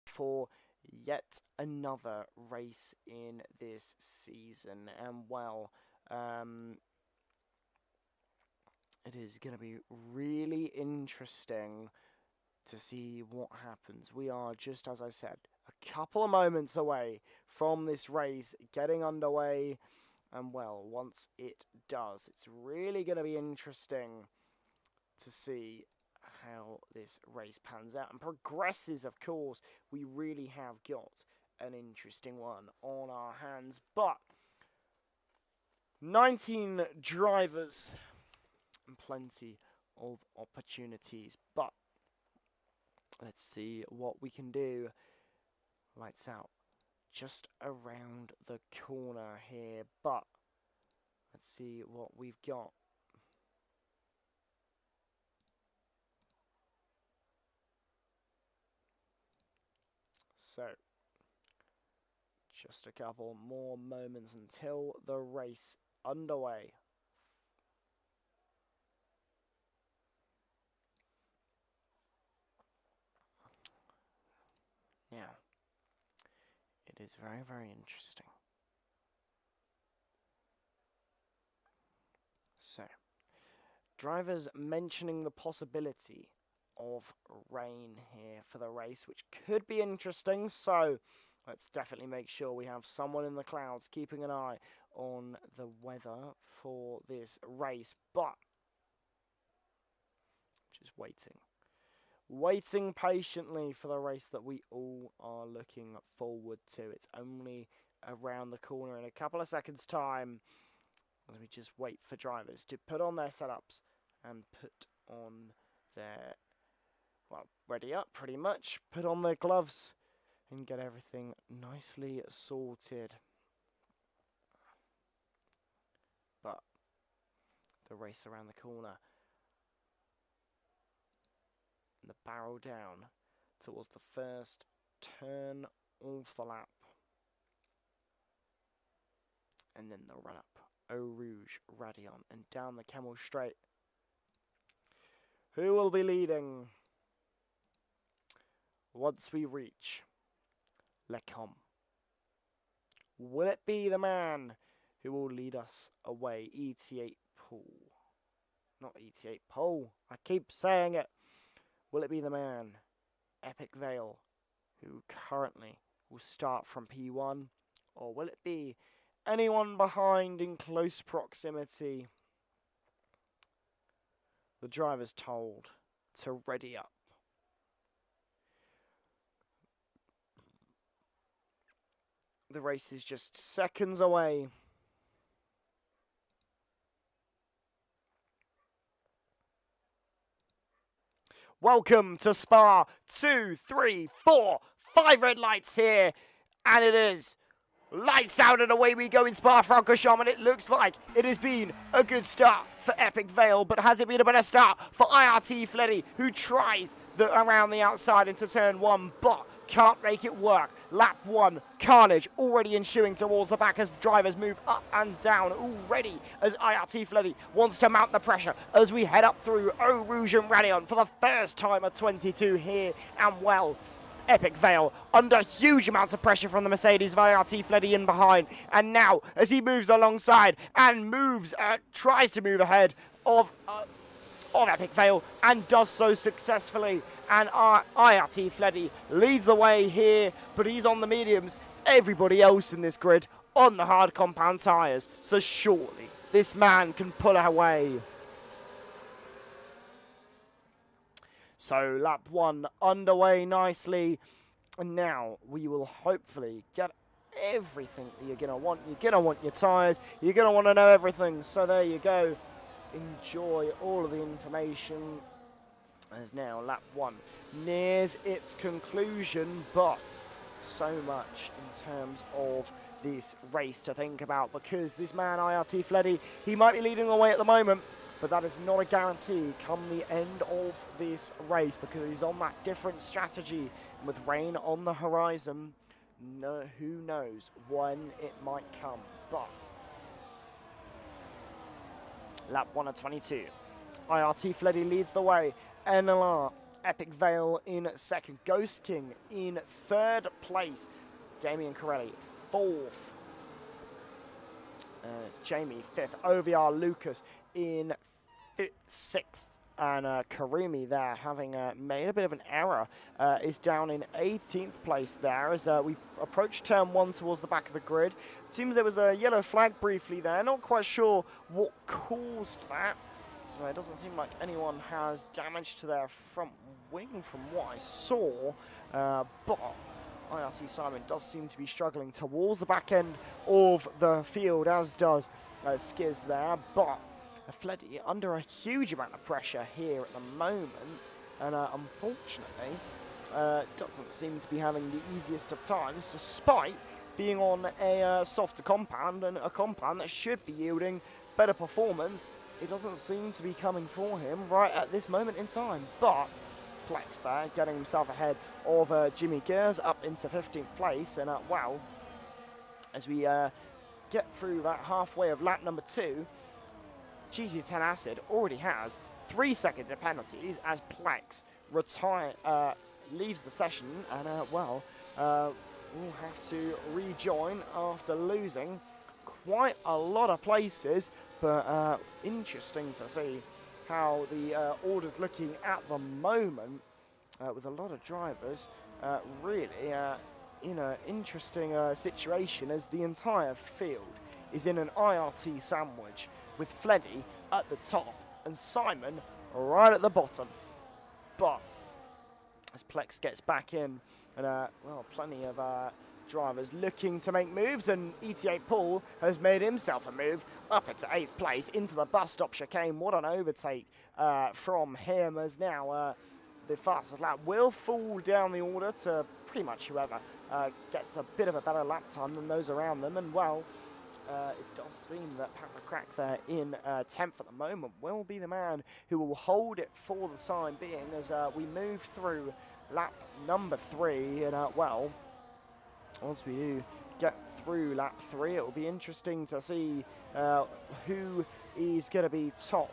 For yet another race in this season, and, well, it is going to be really interesting to see what happens. We are, just as I said, a couple of moments away from this race getting underway, and, well, once it does, it's really going to be interesting to see how this race pans out and progresses. Of course, we really have got an interesting one on our hands, but 19 drivers and plenty of opportunities. But let's see what we can do. Lights Out just around the corner here, but let's see what we've got. So, just a couple more moments until the race underway. Now, it is very, very interesting. So, drivers mentioning the possibility of rain here for the race, which could be interesting. So let's definitely make sure we have someone in the clouds keeping an eye on the weather for this race. But just waiting patiently for the race that we all are looking forward to. It's only around the corner in a couple of seconds' time, as we just wait for drivers to put on their setups and put on their, well, ready up pretty much, put on their gloves and get everything nicely sorted. But the race around the corner, and the barrel down towards the first turn of the lap, and then the run up Eau Rouge Radion and down the Camel Straight. Who will be leading once we reach Le Combe? Will it be the man who will lead us away? ET8 Paul. Not ET8 Paul. I keep saying it. Will it be the man, Epic Vale, who currently will start from P1? Or will it be anyone behind in close proximity? The driver's told to ready up. The race is just seconds away. Welcome to Spa. 2, 3, 4, 5 red lights here. And it is lights out and away we go in Spa-Francorchamps, and it looks like it has been a good start for Epic Vale, but has it been a better start for IRT Fleddy, who tries around the outside into turn 1, but can't make it work. Lap 1, carnage already ensuing towards the back as drivers move up and down already as IRT Fleddy wants to mount the pressure as we head up through Eau Rouge and Radion for the first time at 22 here, and well, Epic Vale under huge amounts of pressure from the Mercedes of IRT Fleddy in behind, and now as he moves alongside and tries to move ahead of Epic Vale and does so successfully, and IRT Fleddy leads the way here, but he's on the mediums. Everybody else in this grid on the hard compound tyres, so surely this man can pull away. So lap 1 underway nicely, and now we will hopefully get everything that you're going to want. You're going to want your tyres, you're going to want to know everything, so there you go. Enjoy all of the information as now lap 1 nears its conclusion, but so much in terms of this race to think about, because this man IRT Fleddy, he might be leading the way at the moment, but that is not a guarantee come the end of this race, because he's on that different strategy. And with rain on the horizon, who knows when it might come. But lap 1 of 22. IRT Fleddy leads the way. NLR, Epic Vale in second. Ghost King in third place. Damien Corelli, fourth. Jamie, fifth. OVR Lucas in sixth. And Karumi there, having made a bit of an error, is down in 18th place there as we approach turn 1 towards the back of the grid. It seems there was a yellow flag briefly there. Not quite sure what caused that. It doesn't seem like anyone has damage to their front wing from what I saw. But IRT Simon does seem to be struggling towards the back end of the field, as does Skiz there. But Fleddy under a huge amount of pressure here at the moment, and unfortunately doesn't seem to be having the easiest of times, despite being on a softer compound, and a compound that should be yielding better performance. It doesn't seem to be coming for him right at this moment in time, but Plex there getting himself ahead of Jimmy Gers up into 15th place, and wow, as we get through that halfway of lap number 2, GT10 Acid already has 3 second penalties as Plex leaves the session, and well, we'll have to rejoin after losing quite a lot of places. But interesting to see how the order's looking at the moment, with a lot of drivers really in an interesting situation, as the entire field is in an IRT sandwich, with Fleddy at the top and Simon right at the bottom. But as Plex gets back in, and well, plenty of drivers looking to make moves, and ETA Paul has made himself a move up into 8th place into the bus stop chicane. What an overtake from him, as now the fastest lap will fall down the order to pretty much whoever gets a bit of a better lap time than those around them. And well, it does seem that Patrick Crack there in 10th at the moment will be the man who will hold it for the time being, as we move through lap number 3. And well, once we do get through lap 3, it will be interesting to see who is going to be top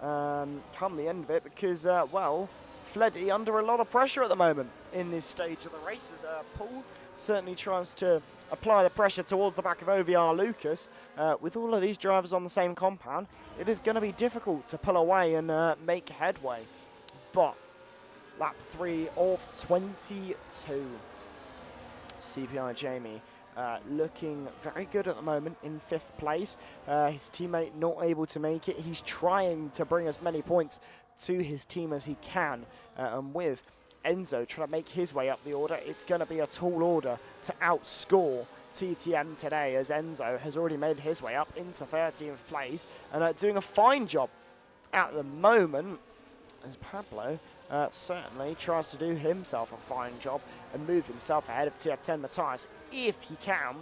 come the end of it, because well, Fleddy under a lot of pressure at the moment in this stage of the race, as Paul certainly tries to apply the pressure towards the back of OVR Lucas. With all of these drivers on the same compound, it is going to be difficult to pull away and make headway. But lap 3 of 22. CPI Jamie looking very good at the moment in 5th place. His teammate not able to make it. He's trying to bring as many points to his team as he can, and with Enzo trying to make his way up the order, it's going to be a tall order to outscore TTM today, as Enzo has already made his way up into 13th place and doing a fine job at the moment, as Pablo certainly tries to do himself a fine job and move himself ahead of TF10 Matthias if he can.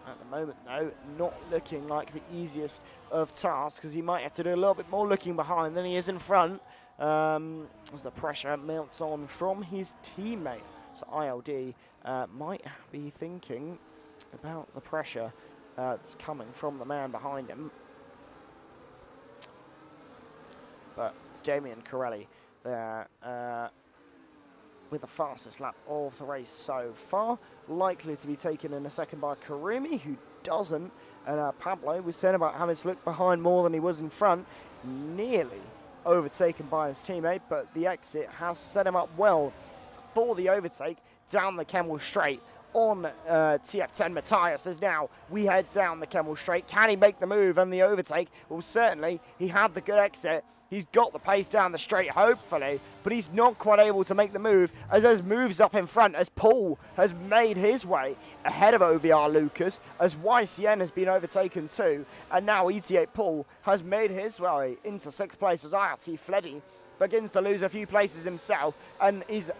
At the moment, though, not looking like the easiest of tasks, because he might have to do a little bit more looking behind than he is in front, as the pressure mounts on from his teammate So ILD might be thinking about the pressure that's coming from the man behind him. But Damien Corelli there with the fastest lap of the race so far. Likely to be taken in a second by Karumi, who doesn't. And Pablo was saying about having to look behind more than he was in front. Nearly overtaken by his teammate, but the exit has set him up well for the overtake down the Camel Straight on TF10 Matthias. As now we head down the Camel Straight. Can he make the move and the overtake? Well, certainly he had the good exit. He's got the pace down the straight, hopefully, but he's not quite able to make the move as there's moves up in front as Paul has made his way ahead of OVR Lucas, as YCN has been overtaken too, and now ET8 Paul has made his way into 6th place as IRT Fleddy begins to lose a few places himself and is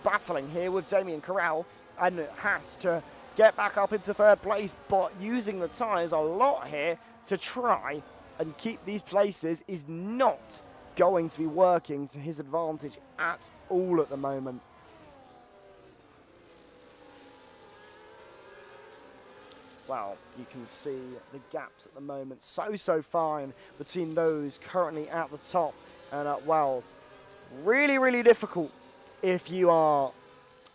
battling here with Damien Corral and has to get back up into 3rd place, but using the tyres a lot here to try and keep these places is not going to be working to his advantage at all at the moment. Well, you can see the gaps at the moment so fine between those currently at the top. And, well, really difficult if you are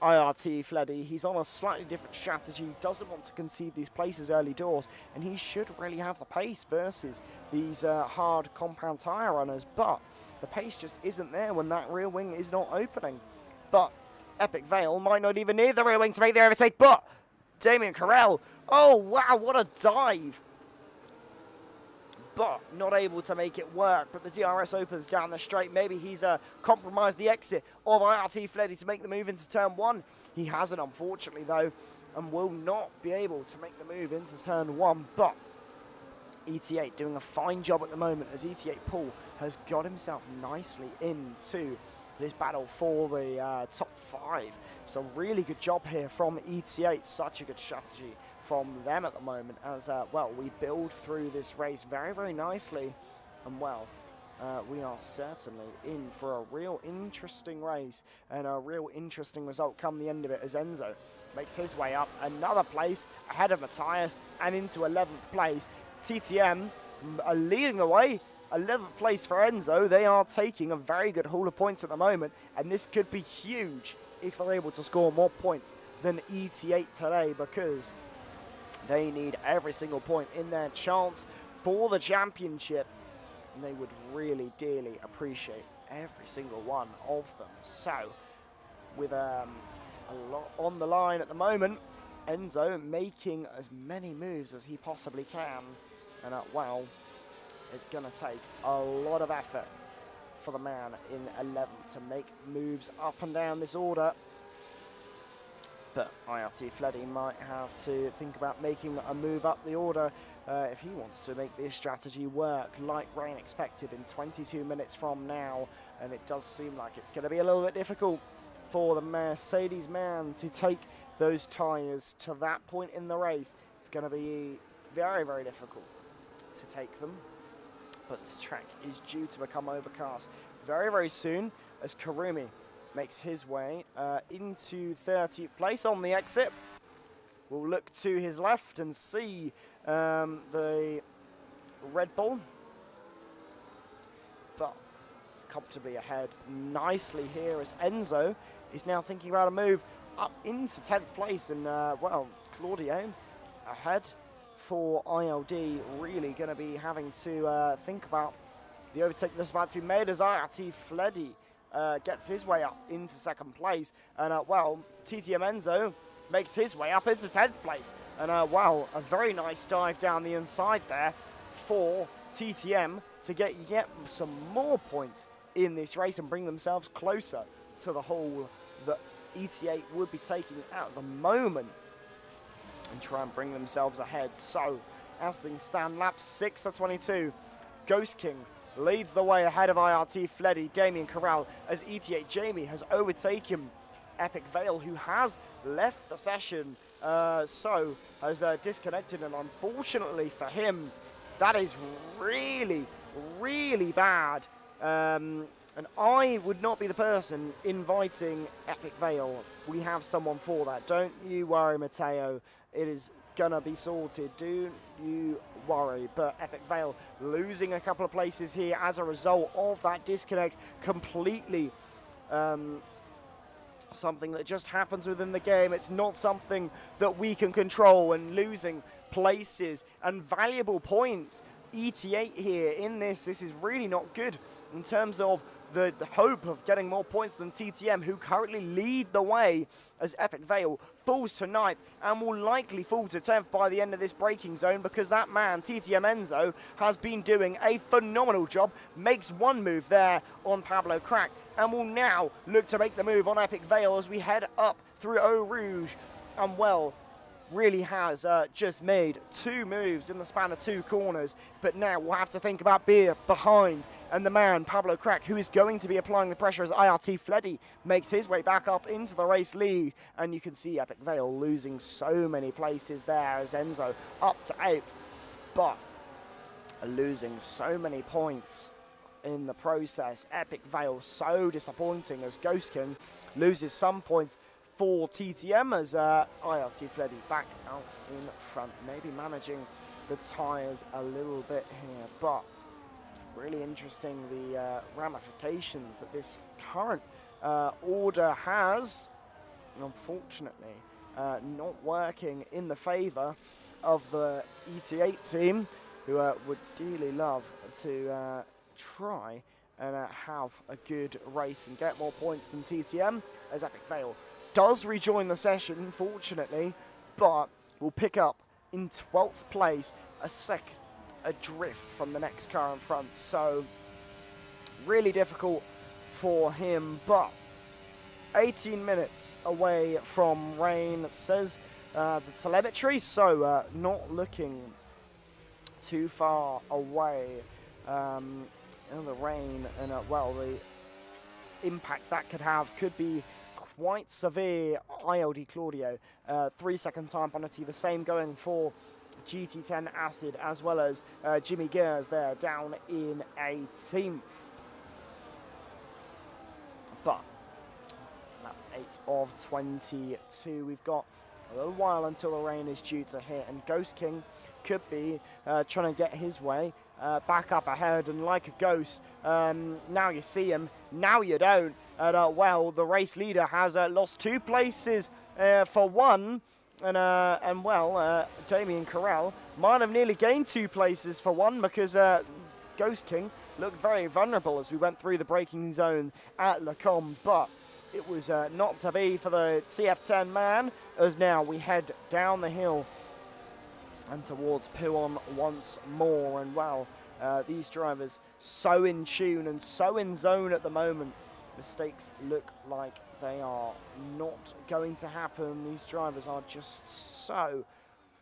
IRT Fleddy. He's on a slightly different strategy, doesn't want to concede these places early doors, and he should really have the pace versus these hard compound tyre runners, but the pace just isn't there when that rear wing is not opening. But Epic Vale might not even need the rear wing to make the overtake, but Damien Corral, oh wow, what a dive! But not able to make it work. But the DRS opens down the straight. Maybe he's compromised the exit of IRT Fleddy to make the move into turn 1. He hasn't, unfortunately, though, and will not be able to make the move into turn 1. But ET8 doing a fine job at the moment as ET8 Paul has got himself nicely into this battle for the top 5. So really good job here from ET8. Such a good strategy from them at the moment as, well, we build through this race very nicely. And, well, we are certainly in for a real interesting race and a real interesting result come the end of it as Enzo makes his way up another place ahead of Matthias and into 11th place. TTM are leading the way. 11th place for Enzo. They are taking a very good haul of points at the moment, and this could be huge if they're able to score more points than ET8 today, because they need every single point in their chance for the championship, and they would really dearly appreciate every single one of them. So, with a lot on the line at the moment, Enzo making as many moves as he possibly can, and well, it's going to take a lot of effort for the man in 11th to make moves up and down this order. But IRT Fleddy might have to think about making a move up the order if he wants to make this strategy work like Rain expected in 22 minutes from now. And it does seem like it's going to be a little bit difficult for the Mercedes man to take those tyres to that point in the race. It's going to be very difficult to take them. But this track is due to become overcast very soon as Karumi makes his way into 30th place on the exit. We'll look to his left and see the Red Bull, but comfortably ahead nicely here as Enzo is now thinking about a move up into 10th place, and well, Claudio ahead for ILD, really going to be having to think about the overtake that's about to be made as IRT Fleddy gets his way up into 2nd place. And, well, TTM Enzo makes his way up into 10th place. And, wow, a very nice dive down the inside there for TTM to get yet some more points in this race and bring themselves closer to the hole that ET8 would be taking at the moment and try and bring themselves ahead. So, as things stand, lap 6 of 22, Ghost King leads the way ahead of IRT Fleddy, Damien Corral, as ET8 Jamie has overtaken Epic Vale, who has left the session, so has disconnected, and unfortunately for him, that is really bad And I would not be the person inviting Epic Vale. We have someone for that. Don't you worry, Matteo. It is gonna be sorted. Do you worry. But Epic Vale losing a couple of places here as a result of that disconnect. Completely something that just happens within the game. It's not something that we can control, and losing places and valuable points. ET8 here in this is really not good in terms of the hope of getting more points than TTM, who currently lead the way as Epic Vale falls to 9th and will likely fall to 10th by the end of this braking zone, because that man, TTM Enzo, has been doing a phenomenal job, makes one move there on Pablo Crack, and will now look to make the move on Epic Vale as we head up through Eau Rouge, and well, really has just made 2 moves in the span of 2 corners, but now we'll have to think about Beer behind, and the man, Pablo Crack, who is going to be applying the pressure as IRT Fleddy makes his way back up into the race lead, and you can see Epic Vale losing so many places there as Enzo up to 8th, but losing so many points in the process. Epic Vale so disappointing as Ghost King loses some points for TTM as IRT Fleddy back out in front, maybe managing the tyres a little bit here, but really interesting the ramifications that this current order has, unfortunately not working in the favour of the ET8 team, who would dearly love to try and have a good race and get more points than TTM, as Epic Vale does rejoin the session, fortunately, but will pick up in 12th place, a second adrift from the next car in front. So really difficult for him, but 18 minutes away from rain, says the telemetry, so not looking too far away in the rain, and well, the impact that could have could be quite severe. ILD Claudio, 3-second time penalty, the same going for GT10 Acid, as well as Jimmy Gears there down in 18th. But lap 8 of 22, we've got a little while until the rain is due to hit, and Ghost King could be trying to get his way back up ahead, and like a ghost, now you see him, now you don't, and well, the race leader has lost 2 places for one, and well, Damien Carell might have nearly gained 2 places for one, because Ghost King looked very vulnerable as we went through the braking zone at Lacombe, but it was not to be for the CF10 man, as now we head down the hill and towards Puon once more. And well, these drivers so in tune and so in zone at the moment. Mistakes look like they are not going to happen. These drivers are just so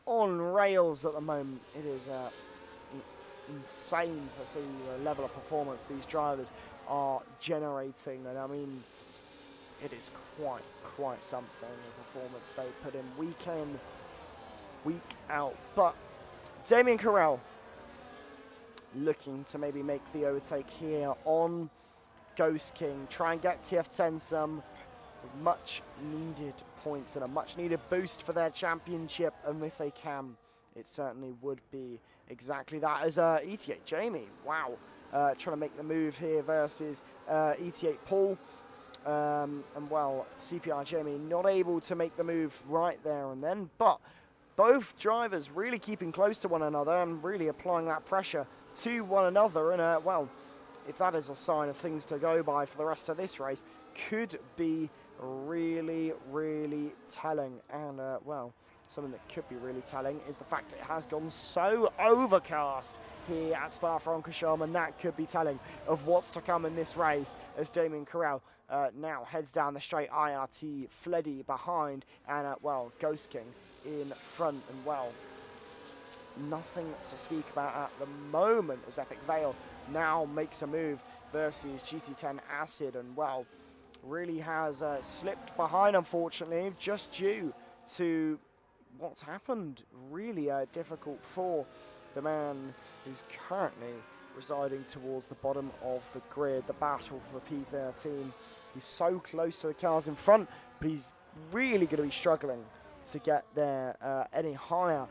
on rails at the moment. It is insane to see the level of performance these drivers are generating, and I mean, it is quite something, the performance they put in week in, week out. But Damien Carell looking to maybe make the overtake here on Ghost King, try and get TF10 some much needed points and a much needed boost for their championship, and if they can, it certainly would be exactly that. As ET8 Jamie, wow, trying to make the move here versus ET8 Paul, and well, CPR Jamie not able to make the move right there and then, but both drivers really keeping close to one another and really applying that pressure to one another, and well, if that is a sign of things to go by for the rest of this race, could be really telling. And well, something that could be really telling is the fact that it has gone so overcast here at Spa-Francorchamps, and that could be telling of what's to come in this race, as Damien Carell now heads down the straight, IRT Fleddy behind, and well, Ghost King in front, and well, nothing to speak about at the moment as Epic Vale now makes a move versus GT10 Acid, and well, really has slipped behind, unfortunately, just due to what's happened. Really difficult for the man who's currently residing towards the bottom of the grid. The battle for P13. He's so close to the cars in front, but he's really going to be struggling to get there any higher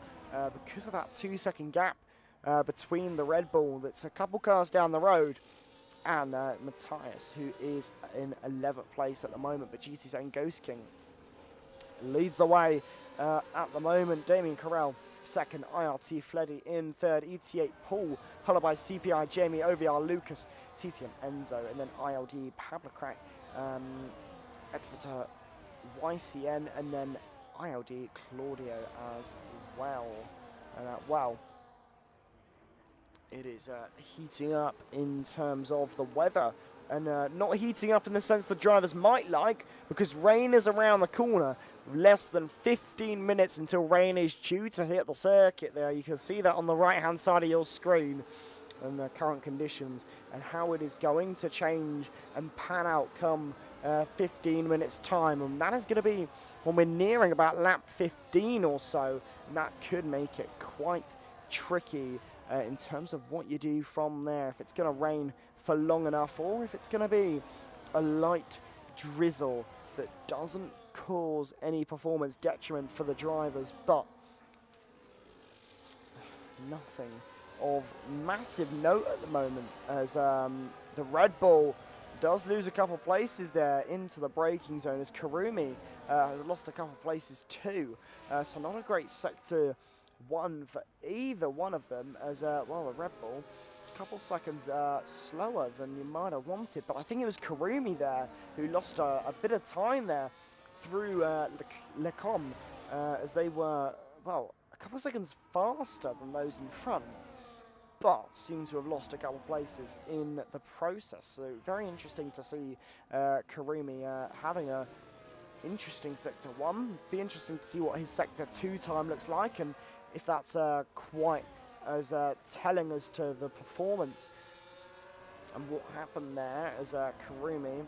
because of that 2-second gap between the Red Bull that's a couple cars down the road and Matthias, who is in 11th place at the moment, but GT7 Ghost King leads the way at the moment. Damien Carell second, IRT Fleddy in third, ET8 Paul, followed by CPI Jamie, OVR Lucas, TTM Enzo, and then ILD Pablo Crack, Exeter YCN, and then ILD Claudio as well. And wow, it is heating up in terms of the weather, and not heating up in the sense the drivers might like, because rain is around the corner. Less than 15 minutes until rain is due to hit the circuit there. You can see that on the right hand side of your screen, and the current conditions and how it is going to change and pan out come 15 minutes time, and that is going to be when we're nearing about lap 15 or so, and that could make it quite tricky in terms of what you do from there, if it's going to rain for long enough or if it's going to be a light drizzle that doesn't cause any performance detriment for the drivers. But nothing of massive note at the moment, as the Red Bull does lose a couple places there into the braking zone, as Karumi has lost a couple places too. So not a great sector one for either one of them, as well, the Red Bull a couple seconds slower than you might have wanted, but I think it was Karumi there who lost a bit of time there through Lecom, as they were, well, a couple of seconds faster than those in front, but seem to have lost a couple places in the process. So very interesting to see Karumi having a interesting sector one. Be interesting to see what his sector 2 time looks like, and if that's quite as telling as to the performance and what happened there, as Karumi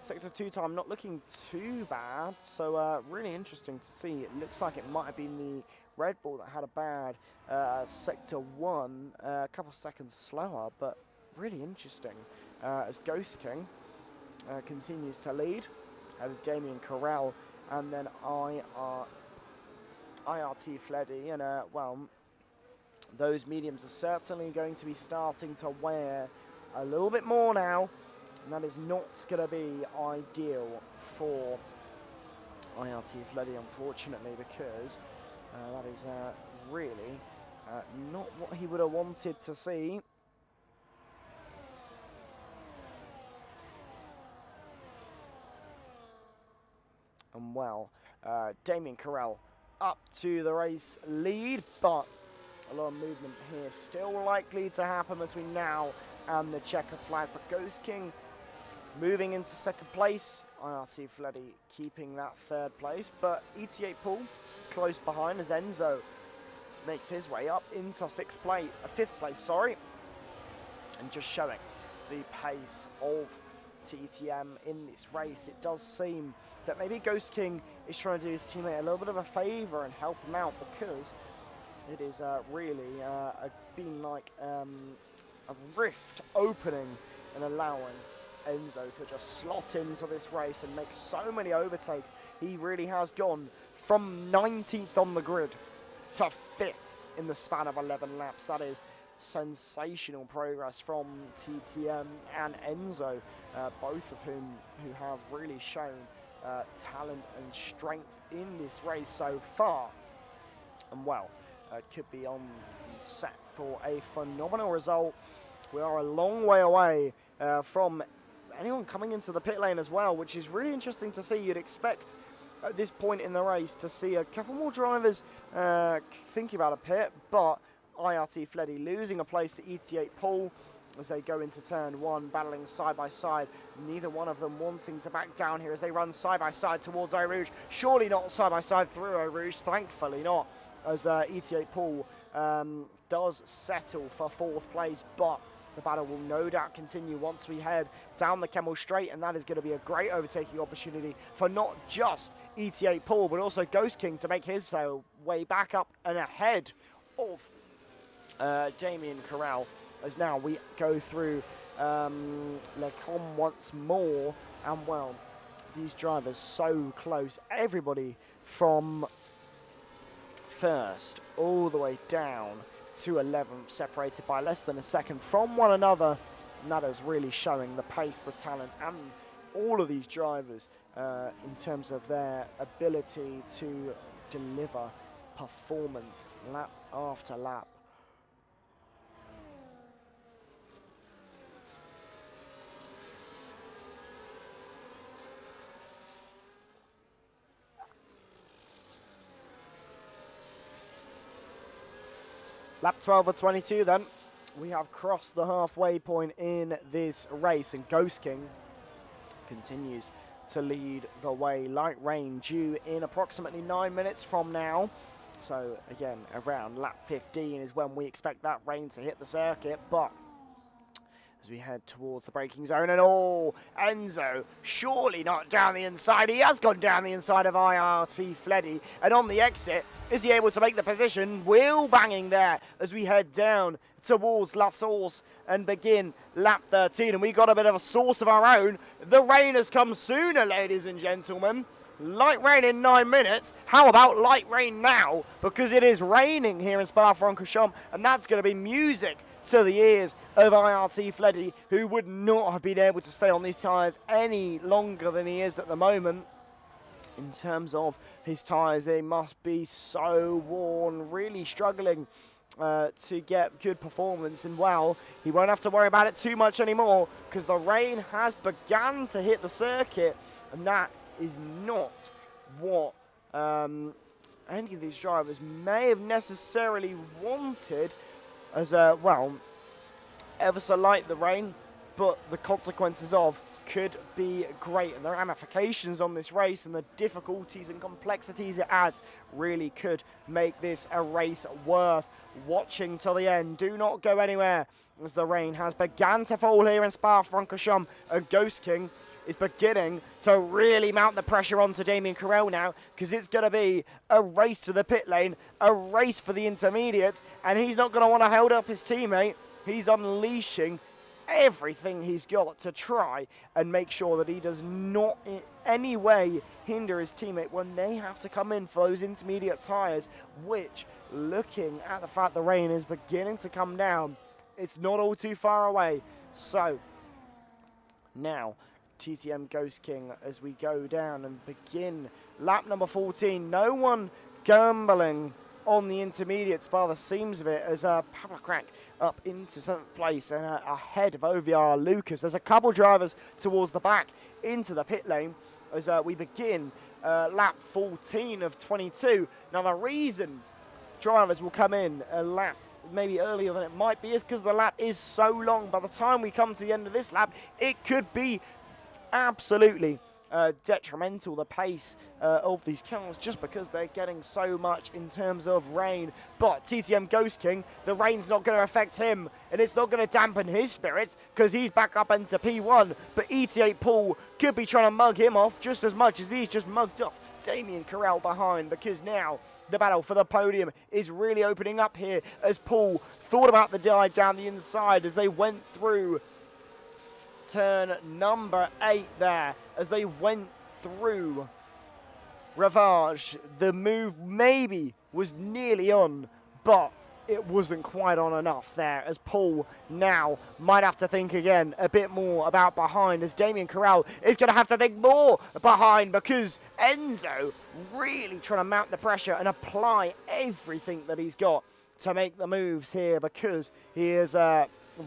sector 2 time not looking too bad. So really interesting to see. It looks like it might have been the Red Bull that had a bad sector 1, a couple seconds slower, but really interesting as Ghost King continues to lead, Damien Carell, and then IRT Fleddy, and well, those mediums are certainly going to be starting to wear a little bit more now, and that is not going to be ideal for IRT Fleddy, unfortunately, because that is really not what he would have wanted to see. And well, Damien Carell up to the race lead, but a lot of movement here still likely to happen between now and the checker flag. But Ghost King moving into second place, IRT Fleddy keeping that third place, but ET8 Pool close behind as Enzo makes his way up into fifth place, sorry, and just showing the pace of TTM in this race. It does seem that maybe Ghost King is trying to do his teammate a little bit of a favour and help him out, because it is really been like a rift opening and allowing Enzo to just slot into this race and make so many overtakes. He really has gone from 19th on the grid to 5th in the span of 11 laps. That is sensational progress from TTM and Enzo, both of who have really shown talent and strength in this race so far. And well, could be on set for a phenomenal result. We are a long way away from anyone coming into the pit lane as well, which is really interesting to see. You'd expect at this point in the race to see a couple more drivers thinking about a pit, but IRT Fleddy losing a place to ET8 Paul as they go into turn 1, battling side by side. Neither one of them wanting to back down here as they run side by side towards Eau Rouge. Surely not side by side through Eau Rouge, thankfully not, as ET8 Paul does settle for 4th place, but the battle will no doubt continue once we head down the Kemmel Straight, and that is going to be a great overtaking opportunity for not just ET8 Paul, but also Ghost King to make his way back up and ahead of Damien Carell, as now we go through Lecom once more, and well, these drivers so close. Everybody from first all the way down to 11th, separated by less than a second from one another, and that is really showing the pace, the talent, and all of these drivers in terms of their ability to deliver performance lap after lap. Lap 12 of 22 then. We have crossed the halfway point in this race, and Ghost King continues to lead the way. Light rain due in approximately 9 minutes from now. So again, around lap 15 is when we expect that rain to hit the circuit, but as we head towards the braking zone, and Enzo surely not down the inside. He has gone down the inside of IRT Fleddy, and on the exit, is he able to make the position? Wheel banging there as we head down towards La Source and begin lap 13, and we got a bit of a source of our own. The rain has come sooner, ladies and gentlemen. Light rain in 9 minutes. How about light rain now? Because it is raining here in Spa-Francorchamps, and that's going to be music to the ears of IRT Fleddy, who would not have been able to stay on these tyres any longer than he is at the moment. In terms of his tyres, they must be so worn, really struggling to get good performance. And well, he won't have to worry about it too much anymore because the rain has begun to hit the circuit, and that is not what any of these drivers may have necessarily wanted. As well, ever so light the rain, but the consequences of could be great, and the ramifications on this race and the difficulties and complexities it adds really could make this a race worth watching till the end. Do not go anywhere, as the rain has begun to fall here in Spa-Francorchamps, and Ghost King is beginning to really mount the pressure onto Damien Carell now, because it's going to be a race to the pit lane, a race for the intermediates, and he's not going to want to hold up his teammate. He's unleashing everything he's got to try and make sure that he does not in any way hinder his teammate when they have to come in for those intermediate tyres, which, looking at the fact the rain is beginning to come down, it's not all too far away. So now TTM Ghost King as we go down and begin lap number 14. No one gambling on the intermediates by the seams of it, as Pablo Crack up into 7th place and ahead of OVR Lucas. There's a couple drivers towards the back into the pit lane as we begin lap 14 of 22. Now the reason drivers will come in a lap maybe earlier than it might be is because the lap is so long. By the time we come to the end of this lap, it could be absolutely detrimental, the pace of these cars, just because they're getting so much in terms of rain. But TTM Ghost King, the rain's not going to affect him, and it's not going to dampen his spirits because he's back up into P1. But ET8 Paul could be trying to mug him off just as much as he's just mugged off Damien Carell behind, because now the battle for the podium is really opening up here as Paul thought about the dive down the inside as they went through turn number 8 there. As they went through Ravage, the move maybe was nearly on, but it wasn't quite on enough there, as Paul now might have to think again a bit more about behind, as Damien Carell is going to have to think more behind, because Enzo really trying to mount the pressure and apply everything that he's got to make the moves here, because he is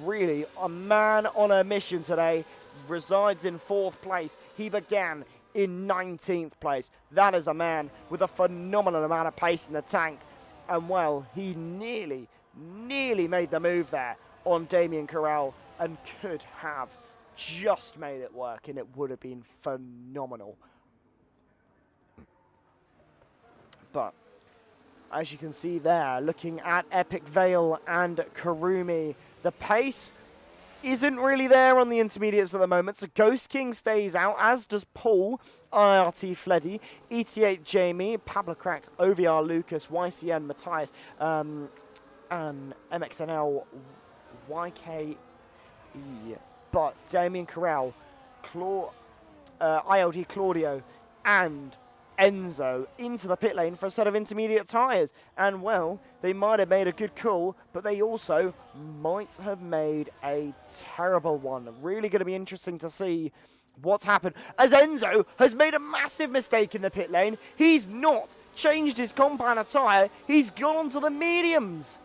really a man on a mission today. Resides in 4th place. He began in 19th place. That is a man with a phenomenal amount of pace in the tank. And well, he nearly made the move there on Damien Carell and could have just made it work, and it would have been phenomenal. But as you can see there, looking at Epic Vale and Karumi, the pace isn't really there on the intermediates at the moment, so Ghost King stays out, as does Paul, IRT Fleddy, ET8 Jamie, Pablo Crack, OVR Lucas, YCN Matthias, and MXNL YKE. But Damien Corral, ILD Claudio, and Enzo into the pit lane for a set of intermediate tyres. And, well, they might have made a good call, but they also might have made a terrible one. Really going to be interesting to see what's happened, as Enzo has made a massive mistake in the pit lane. He's not changed his compound tyre. He's gone onto the mediums.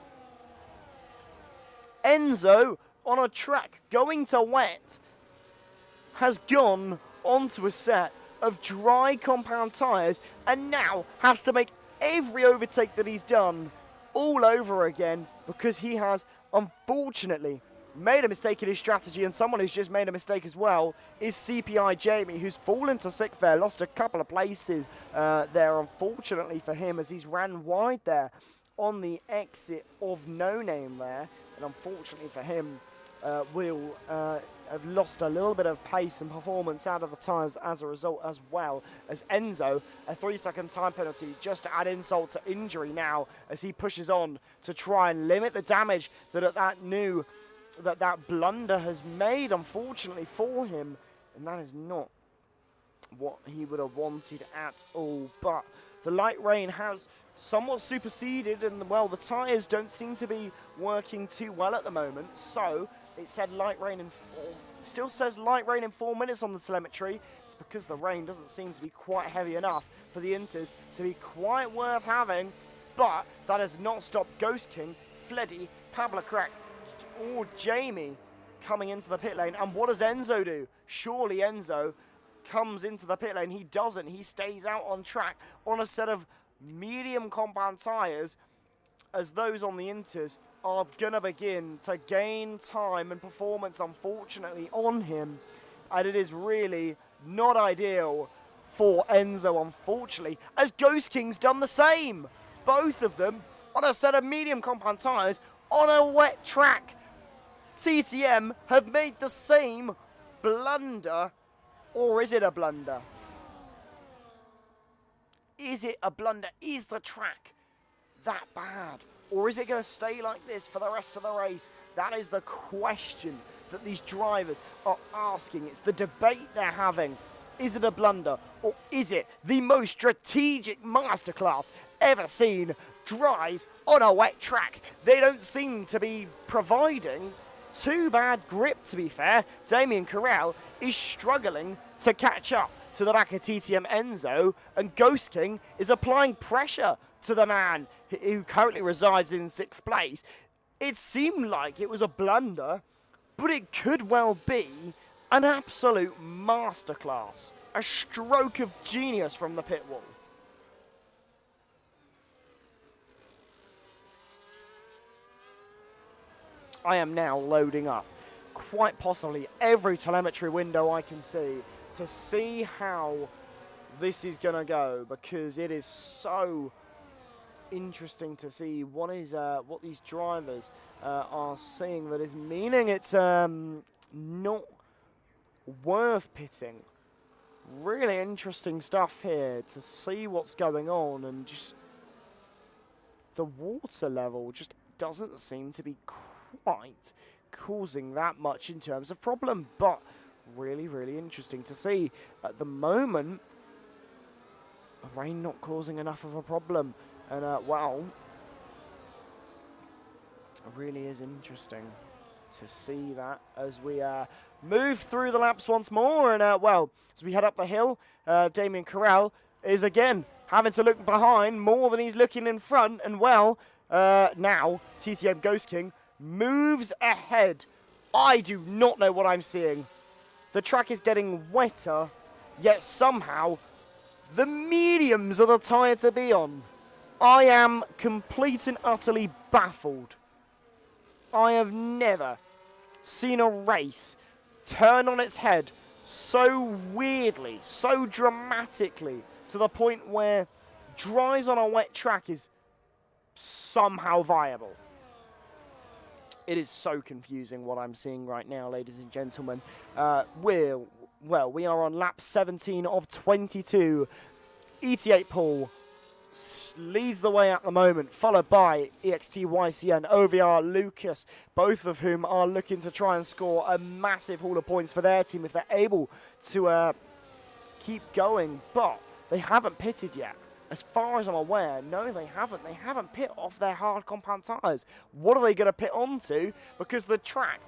Enzo, on a track going to wet, has gone onto a set of dry compound tyres and now has to make every overtake that he's done all over again because he has, unfortunately, made a mistake in his strategy. And someone who's just made a mistake as well is CPI Jamie, who's fallen to sixth there, lost a couple of places there, unfortunately for him, as he's ran wide there on the exit of No Name there. And unfortunately for him, will have lost a little bit of pace and performance out of the tyres as a result, as well as Enzo, a 3-second time penalty just to add insult to injury now as he pushes on to try and limit the damage that that blunder has made, unfortunately for him. And that is not what he would have wanted at all. But the light rain has somewhat superseded, and, well, the tyres don't seem to be working too well at the moment. So it said light rain in 4. Still says light rain in 4 minutes on the telemetry. It's because the rain doesn't seem to be quite heavy enough for the inters to be quite worth having. But that has not stopped Ghost King, Fleddy, Pablo Crack, or Jamie coming into the pit lane. And what does Enzo do? Surely Enzo comes into the pit lane. He doesn't. He stays out on track on a set of medium compound tyres, as those on the inters are going to begin to gain time and performance, unfortunately, on him. And it is really not ideal for Enzo, unfortunately, as Ghost King's done the same. Both of them on a set of medium compound tyres on a wet track. TTM have made the same blunder. Or is it a blunder? Is it a blunder? Is the track that bad? Or is it going to stay like this for the rest of the race? That is the question that these drivers are asking. It's the debate they're having. Is it a blunder? Or is it the most strategic masterclass ever seen? Dries on a wet track. They don't seem to be providing too bad grip, to be fair. Damien Corral is struggling to catch up to the back of TTM Enzo, and Ghost King is applying pressure to the man who currently resides in 6th place. It seemed like it was a blunder, but it could well be an absolute masterclass, a stroke of genius from the pit wall. I am now loading up quite possibly every telemetry window I can see to see how this is going to go, because it is so interesting to see what these drivers are seeing that is meaning it's not worth pitting. Really interesting stuff here to see what's going on, and just the water level just doesn't seem to be quite causing that much in terms of problem, but really, really interesting to see. At the moment, rain not causing enough of a problem, and well, it really is interesting to see that as we move through the laps once more. And well, as we head up the hill, Damien Corral is again having to look behind more than he's looking in front, and well, now TTM Ghost King moves ahead. I do not know what I'm seeing. The track is getting wetter, yet somehow the mediums are the tyre to be on. I am complete and utterly baffled. I have never seen a race turn on its head so weirdly, so dramatically, to the point where dries on a wet track is somehow viable. It is so confusing what I'm seeing right now, ladies and gentlemen. We are on lap 17 of 22. ET8 pool leads the way at the moment, followed by EXTYCN, OVR, Lucas, both of whom are looking to try and score a massive haul of points for their team if they're able to keep going, but they haven't pitted yet. As far as I'm aware, no, they haven't. They haven't pit off their hard compound tyres. What are they going to pit onto? Because the track,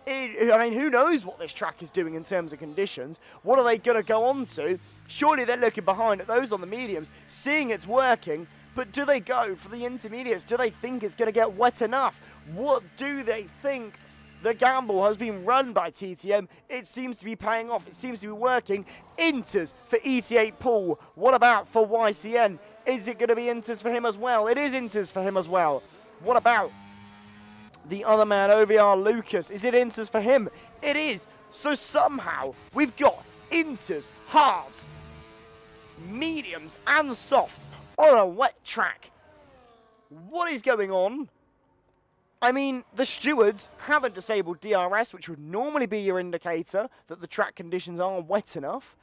I mean, who knows what this track is doing in terms of conditions? What are they going to go on to? Surely they're looking behind at those on the mediums, seeing it's working, but do they go for the intermediates? Do they think it's going to get wet enough? What do they think? The gamble has been run by TTM. It seems to be paying off. It seems to be working. Inters for ET8 Paul. What about for YCN? Is it going to be Inters for him as well? It is Inters for him as well. What about the other man, OVR Lucas? Is it Inters for him? It is. So somehow we've got Inters, hard, mediums and soft on a wet track. What is going on? I mean, the stewards haven't disabled DRS, which would normally be your indicator that the track conditions are wet enough.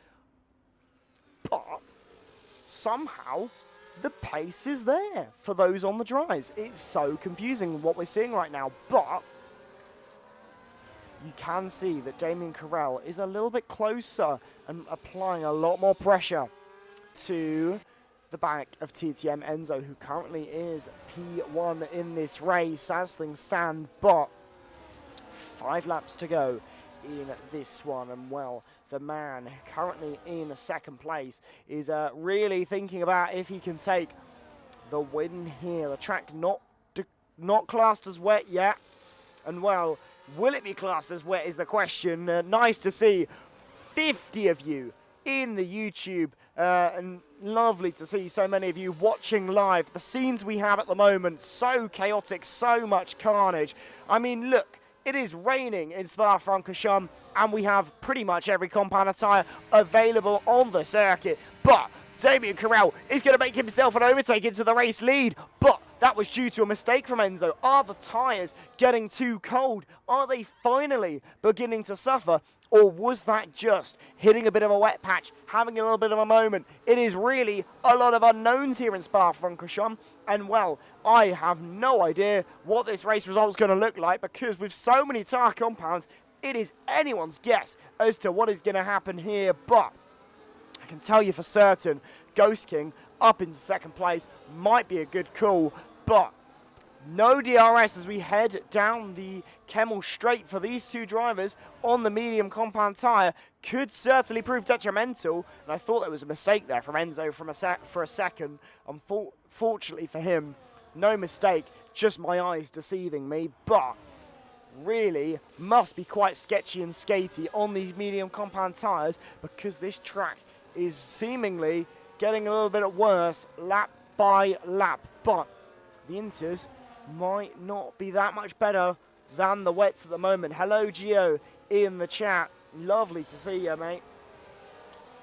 But somehow the pace is there for those on the dries. It's so confusing what we're seeing right now. But you can see that Damien Carell is a little bit closer and applying a lot more pressure to the back of TTM Enzo, who currently is P1 in this race as things stand, but 5 laps to go in this one. And well, the man currently in second place is really thinking about if he can take the win here. The track not classed as wet yet, and well, will it be classed as wet is the question. Nice to see 50 of you in the YouTube, and lovely to see so many of you watching live. The scenes we have at the moment, so chaotic, so much carnage. I mean, look, it is raining in Spa-Francorchamps, and we have pretty much every compound attire available on the circuit. But Damien Carell is going to make himself an overtake into the race lead, but that was due to a mistake from Enzo. Are the tyres getting too cold? Are they finally beginning to suffer? Or was that just hitting a bit of a wet patch, having a little bit of a moment? It is really a lot of unknowns here in Spa-Francorchamps. And well, I have no idea what this race result is going to look like, because with so many tyre compounds, it is anyone's guess as to what is going to happen here. But I can tell you for certain, Ghost King up into second place might be a good call, but no DRS as we head down the Kemmel Straight for these two drivers on the medium compound tyre could certainly prove detrimental. And I thought there was a mistake there from Enzo for a second. Unfortunately for him, no mistake, just my eyes deceiving me. But really must be quite sketchy and skatey on these medium compound tyres, because this track is seemingly getting a little bit worse lap by lap. But the Inters might not be that much better than the wets at the moment. Hello, Gio, in the chat. Lovely to see you, mate.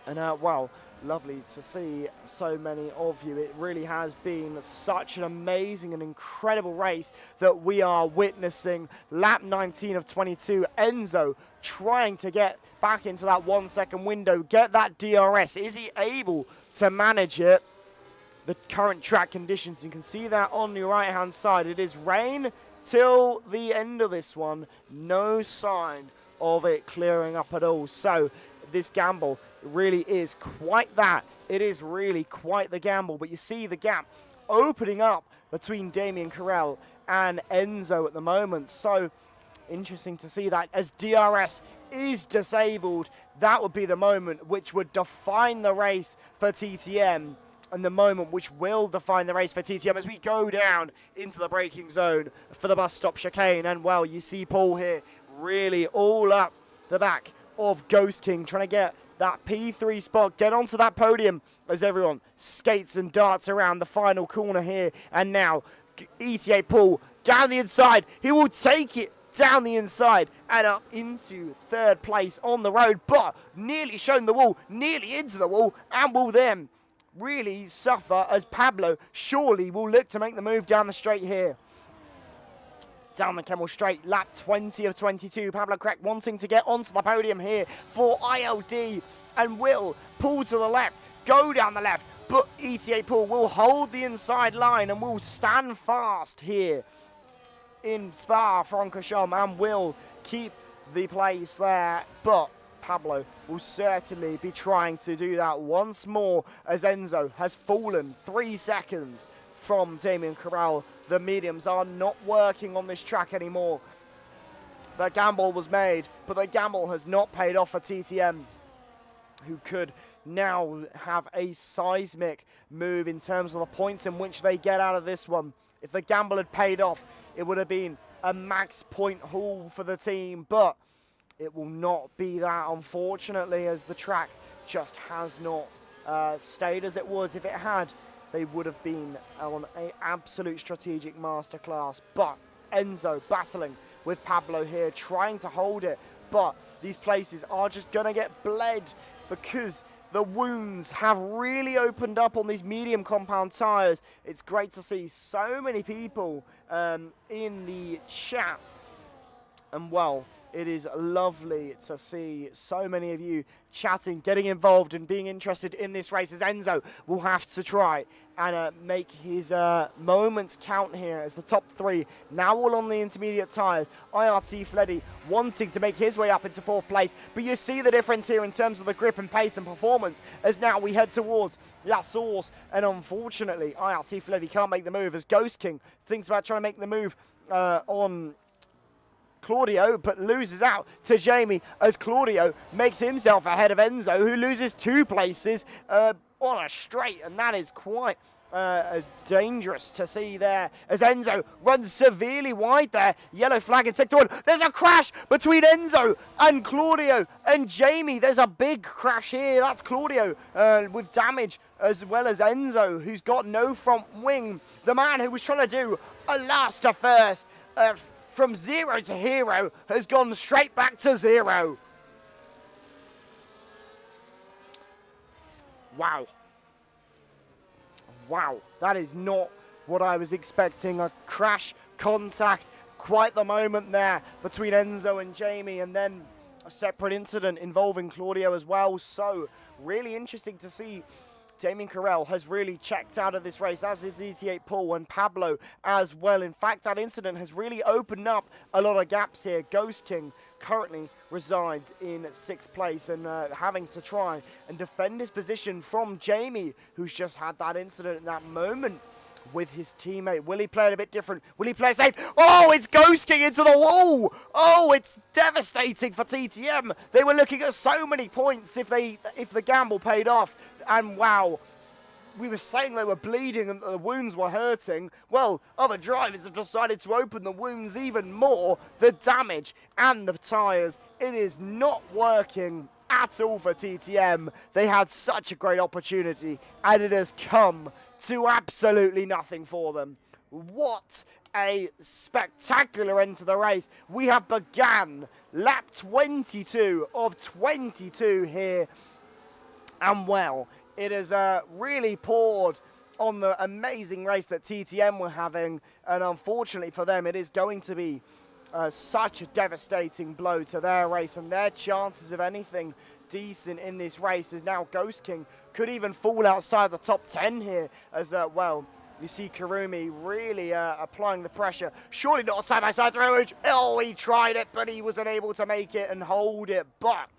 And, well, lovely to see so many of you. It really has been such an amazing and incredible race that we are witnessing. Lap 19 of 22. Enzo trying to get back into that 1 second window, get that DRS. Is he able to manage it? The current track conditions, you can see that on the right hand side. It is rain till the end of this one. No sign of it clearing up at all. So this gamble really is quite that. It is really quite the gamble. But you see the gap opening up between Damien Carell and Enzo at the moment. So interesting to see that as DRS is disabled. That would be the moment which would define the race for TTM. And the moment which will define the race for TTM as we go down into the braking zone for the bus stop chicane. And well, you see Paul here really all up the back of Ghost King, trying to get that P3 spot, get onto that podium as everyone skates and darts around the final corner here. And now ETA Paul down the inside, he will take it down the inside and up into third place on the road, but nearly shown the wall, nearly into the wall, and will then really suffer as Pablo surely will look to make the move down the straight here. Down the Kemmel Straight, lap 20 of 22. Pablo Crack wanting to get onto the podium here for ILD, and will pull to the left, go down the left, but ETA Pool will hold the inside line and will stand fast here in Spa-Francorchamps and will keep the place there. But Pablo will certainly be trying to do that once more as Enzo has fallen 3 seconds from Damien Corral. The mediums are not working on this track anymore. The gamble was made, but the gamble has not paid off for TTM, who could now have a seismic move in terms of the points in which they get out of this one. If the gamble had paid off, it would have been a max point haul for the team, but it will not be that, unfortunately, as the track just has not stayed as it was. If it had, they would have been on an absolute strategic masterclass. But Enzo battling with Pablo here, trying to hold it, but these places are just going to get bled because the wounds have really opened up on these medium compound tyres. It's great to see so many people in the chat, and well, it is lovely to see so many of you chatting, getting involved and being interested in this race, as Enzo will have to try and make his moments count here as the top 3 now all on the intermediate tyres. IRT Fleddy wanting to make his way up into 4th place, but you see the difference here in terms of the grip and pace and performance as now we head towards La Source, and unfortunately IRT Fleddy can't make the move as Ghost King thinks about trying to make the move on Claudio, but loses out to Jamie as Claudio makes himself ahead of Enzo, who loses 2 places on a straight, and that is quite dangerous to see there as Enzo runs severely wide there. Yellow flag in sector 1. There's a crash between Enzo and Claudio and Jamie. There's a big crash here. That's Claudio with damage, as well as Enzo, who's got no front wing. The man who was trying to do a last to first from 0 to hero has gone straight back to 0. Wow. Wow, that is not what I was expecting. A crash contact, quite the moment there between Enzo and Jamie, and then a separate incident involving Claudio as well. So really interesting to see. Damien Corral has really checked out of this race, as is ETA Pool and Pablo as well. In fact, that incident has really opened up a lot of gaps here. Ghost King currently resides in 6th place and having to try and defend his position from Jamie, who's just had that incident in that moment with his teammate. Will he play it a bit different? Will he play it safe? Oh, it's Ghost King into the wall. Oh, it's devastating for TTM. They were looking at so many points if the gamble paid off. And wow, we were saying they were bleeding and the wounds were hurting. Well, other drivers have decided to open the wounds even more. The damage and the tyres, it is not working at all for TTM. They had such a great opportunity and it has come to absolutely nothing for them. What a spectacular end to the race. We have began lap 22 of 22 here. And well, it has really poured on the amazing race that TTM were having. And unfortunately for them, it is going to be such a devastating blow to their race. And their chances of anything decent in this race is now Ghost King could even fall outside the top 10 here as well. You see Karumi really applying the pressure. Surely not a side-by-side throw. Oh, he tried it, but he was unable to make it and hold it. But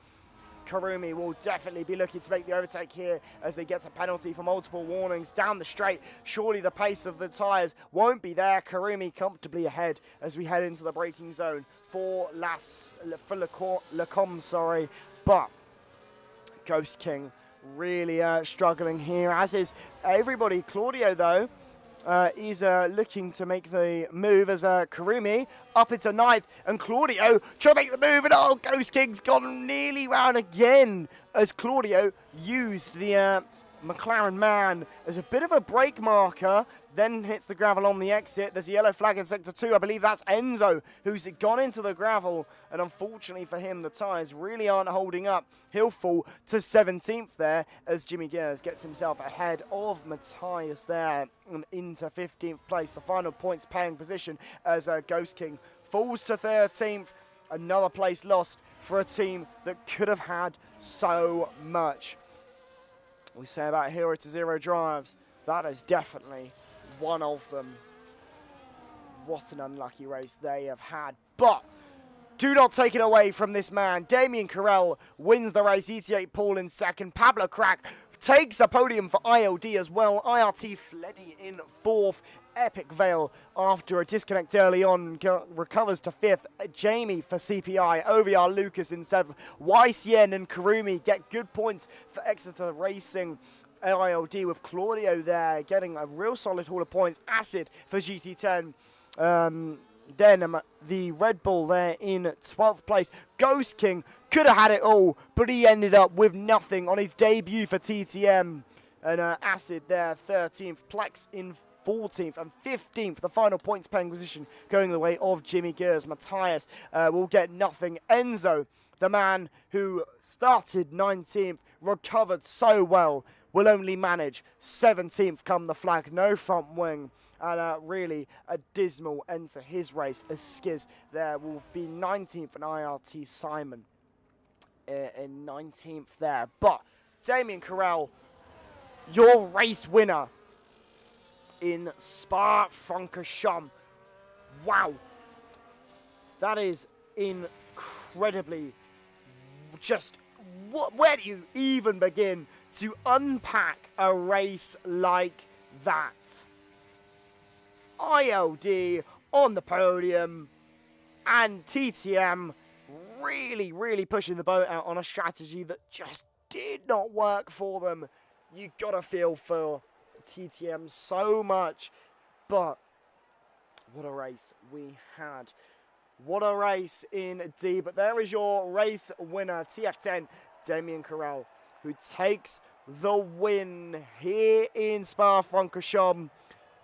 Karumi will definitely be looking to make the overtake here as he gets a penalty for multiple warnings down the straight. Surely the pace of the tyres won't be there. Karumi comfortably ahead as we head into the braking zone for Lacombe, sorry. But Ghost King really struggling here, as is everybody. Claudio, though, is looking to make the move as Karumi up into 9th, and Claudio trying to make the move, and oh, Ghost King's gone nearly round again as Claudio used the McLaren man as a bit of a brake marker, then hits the gravel on the exit. There's a yellow flag in sector 2. I believe that's Enzo who's gone into the gravel, and unfortunately for him, the tyres really aren't holding up. He'll fall to 17th there as Jimmy Gears gets himself ahead of Matthias there and into 15th place. The final points paying position as Ghost King falls to 13th. Another place lost for a team that could have had so much. We say about 0 to 0 drives. That is definitely one of them. What an unlucky race they have had. But do not take it away from this man. Damien Carell wins the race. ET8 Paul in second. Pablo Crack takes the podium for ILD as well. IRT Fleddy in fourth. Epic Vale, after a disconnect early on, recovers to fifth. Jamie for CPI. OVR Lucas in seventh. YCN and Karumi get good points for Exeter Racing. ILD with Claudio there, getting a real solid haul of points. Acid for GT10. Then the Red Bull there in 12th place. Ghost King could have had it all, but he ended up with nothing on his debut for TTM. And Acid there, 13th. Plex in 14th and 15th, the final points paying position going the way of Jimmy Gers. Matthias will get nothing. Enzo, the man who started 19th, recovered so well, will only manage 17th come the flag, no front wing. And really a dismal end to his race as Skiz there will be 19th and IRT Simon in 19th there. But Damien Carell, your race winner in Spa-Francorchamps. Wow. That is incredibly just... where do you even begin to unpack a race like that? ILD on the podium and TTM really pushing the boat out on a strategy that just did not work for them. You gotta feel for TTM so much, but what a race we had. What a race indeed. But there is your race winner, TF10, Damien Carell, who takes the win here in Spa-Francorchamps.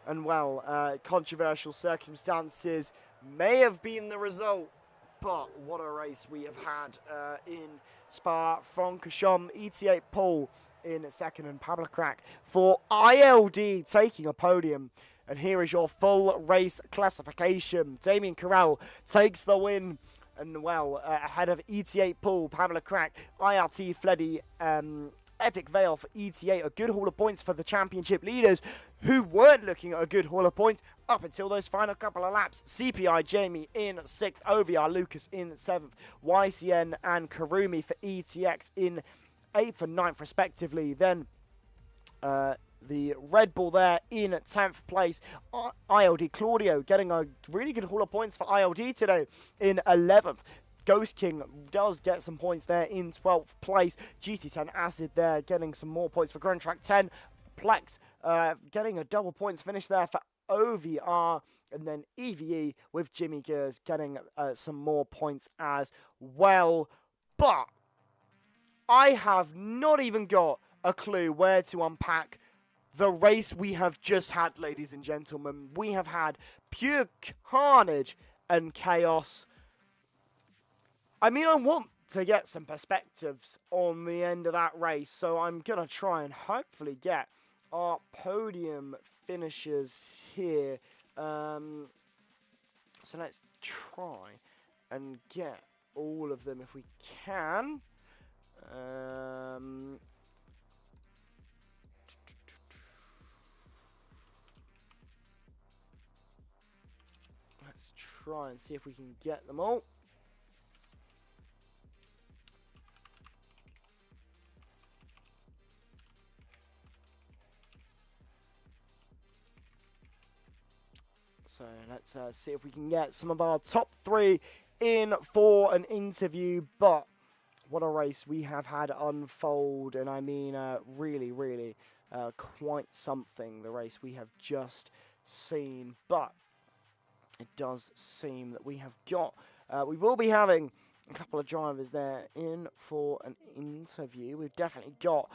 And well, controversial circumstances may have been the result, but what a race we have had in Spa-Francorchamps. ET8 Paul in second and Pablo Crack for ILD taking a podium. And here is your full race classification. Damien Carell takes the win. And well, ahead of ET8 Paul, Pablo Crack, IRT Fleddy, Epic Vale for ET8. A good haul of points for the championship leaders who weren't looking at a good haul of points up until those final couple of laps. CPI Jamie in 6th, OVR Lucas in 7th, YCN and Karumi for ETX in 8th and 9th respectively. Then the Red Bull there in 10th place. ILD Claudio getting a really good haul of points for ILD today in 11th. Ghost King does get some points there in 12th place. GT10 Acid there getting some more points for Grand Track 10. Plex getting a double points finish there for OVR. And then EVE with Jimmy Gers getting some more points as well. But I have not even got a clue where to unpack the race we have just had, ladies and gentlemen. We have had pure carnage and chaos. I mean, I want to get some perspectives on the end of that race, so I'm going to try and hopefully get our podium finishers here. So let's try and get all of them if we can. Let's try and see if we can get them all. So let's see if we can get some of our top 3 in for an interview. But what a race we have had unfold. And I mean, really, quite something, the race we have just seen. But it does seem that we have got, we will be having a couple of drivers there in for an interview. We've definitely got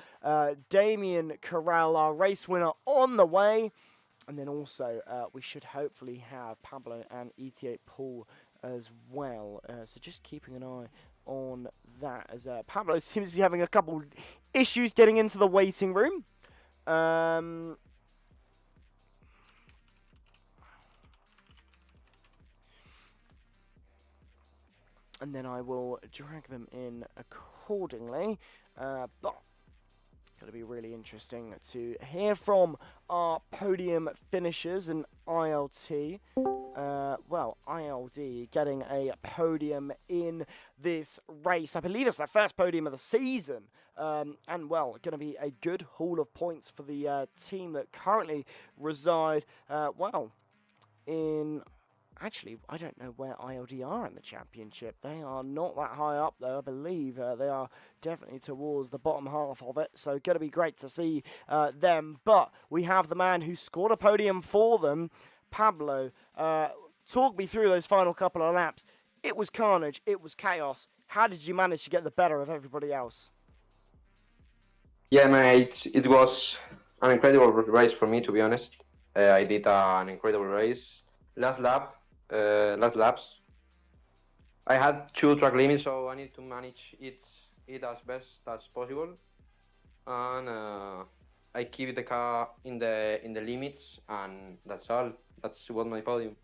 Damien Carell, our race winner, on the way. And then also, we should hopefully have Pablo and ET8 Paul as well. So just keeping an eye on that, as Pablo seems to be having a couple issues getting into the waiting room. And then I will drag them in accordingly. But Going to be really interesting to hear from our podium finishers and ILT. ILD getting a podium in this race. I believe it's their first podium of the season. Going to be a good haul of points for the team that currently reside, in... Actually, I don't know where ILD are in the championship. They are not that high up, though. I believe they are definitely towards the bottom half of it. So, going to be great to see them. But we have the man who scored a podium for them, Pablo. Talk me through those final couple of laps. It was carnage. It was chaos. How did you manage to get the better of everybody else? Yeah, mate, it was an incredible race for me, to be honest. I did an incredible race. Last laps, I had 2 track limits, so I need to manage it as best as possible, and I keep the car in the limits, and that's all. That's what my podium.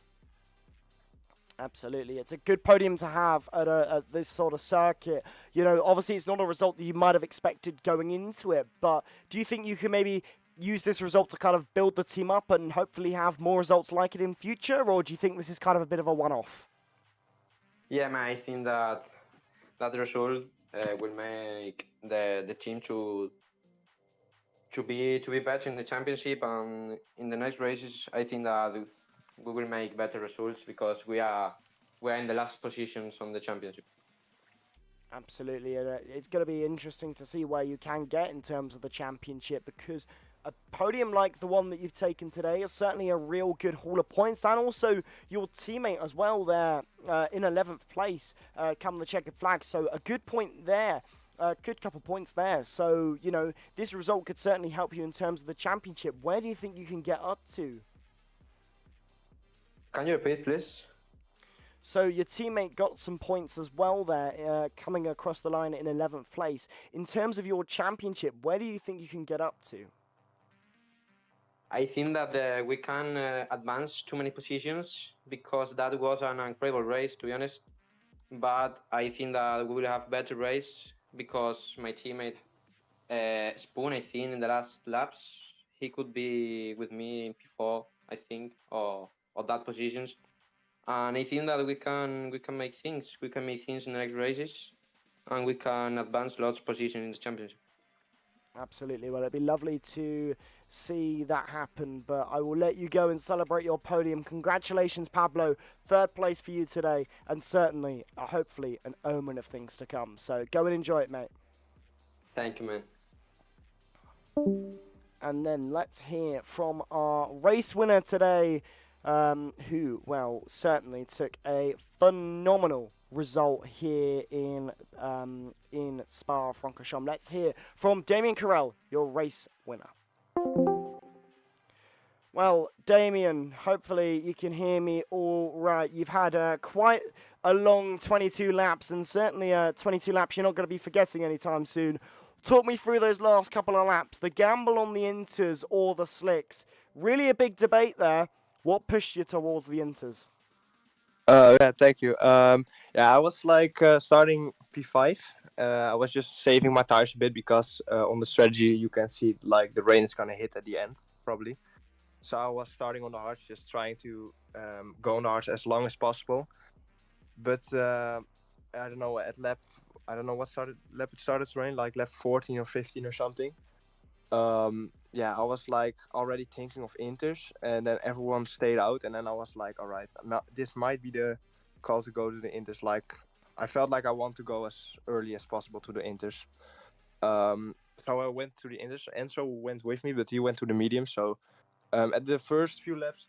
Absolutely. It's a good podium to have at this sort of circuit. You know, obviously it's not a result that you might have expected going into it, but do you think you can maybe use this result to kind of build the team up and hopefully have more results like it in future, or do you think this is kind of a bit of a one-off? Yeah, man, I think that result will make the team to be better in the championship, and in the next races I think that we will make better results because we're in the last positions on the championship. Absolutely, and it's going to be interesting to see where you can get in terms of the championship, because a podium like the one that you've taken today is certainly a real good haul of points, and also your teammate as well there in 11th place, come the checkered flag, so a good point there. Good couple points there. So, you know, this result could certainly help you in terms of the championship. Where do you think you can get up to? Can you repeat, please? So your teammate got some points as well there, coming across the line in 11th place. In terms of your championship, where do you think you can get up to? I think that we can advance too many positions because that was an incredible race, to be honest. But I think that we will have better race because my teammate Spoon, I think in the last laps he could be with me in P4, I think, or that positions. And I think that we can make things. We can make things in the next races, and we can advance lots of positions in the championship. Absolutely. Well, it'd be lovely to see that happen, but I will let you go and celebrate your podium. Congratulations, Pablo. Third place for you today, and certainly, hopefully, an omen of things to come. So go and enjoy it, mate. Thank you, man. And then let's hear from our race winner today, who, well, certainly took a phenomenal result here in Spa-Francorchamps. Let's hear from Damien Carell, your race winner. Well, Damien, hopefully you can hear me all right. You've had quite a long 22 laps, and certainly 22 laps you're not going to be forgetting anytime soon. Talk me through those last couple of laps, the gamble on the inters or the slicks. Really a big debate there. What pushed you towards the inters? Yeah, thank you. I was like starting P5. I was just saving my tires a bit because on the strategy you can see like the rain is gonna hit at the end probably. So I was starting on the hards, just trying to go on the hards as long as possible. But I don't know I don't know what lap it started to rain, like lap 14 or 15 or something. I was like already thinking of inters, and then everyone stayed out, and then I was like, all right, now this might be the call to go to the inters. Like I felt like I want to go as early as possible to the inters. So I went to the inters. Enzo went with me, but he went to the medium. So at the first few laps,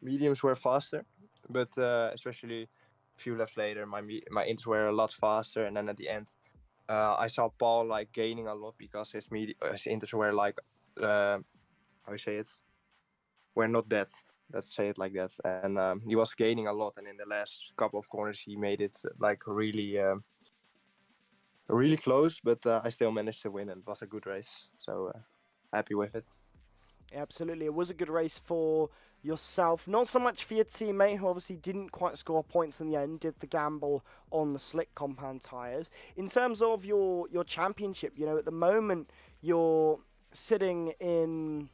mediums were faster, but especially a few laps later, my inters were a lot faster, and then at the end. I saw Paul like gaining a lot because his inters were like, how you say it, were not that. Let's say it like that. And he was gaining a lot. And in the last couple of corners, he made it like really, really close. But I still managed to win, and it was a good race. So happy with it. Absolutely, it was a good race for yourself. Not so much for your teammate, who obviously didn't quite score points in the end, did the gamble on the slick compound tyres. In terms of your championship, you know, at the moment you're sitting in...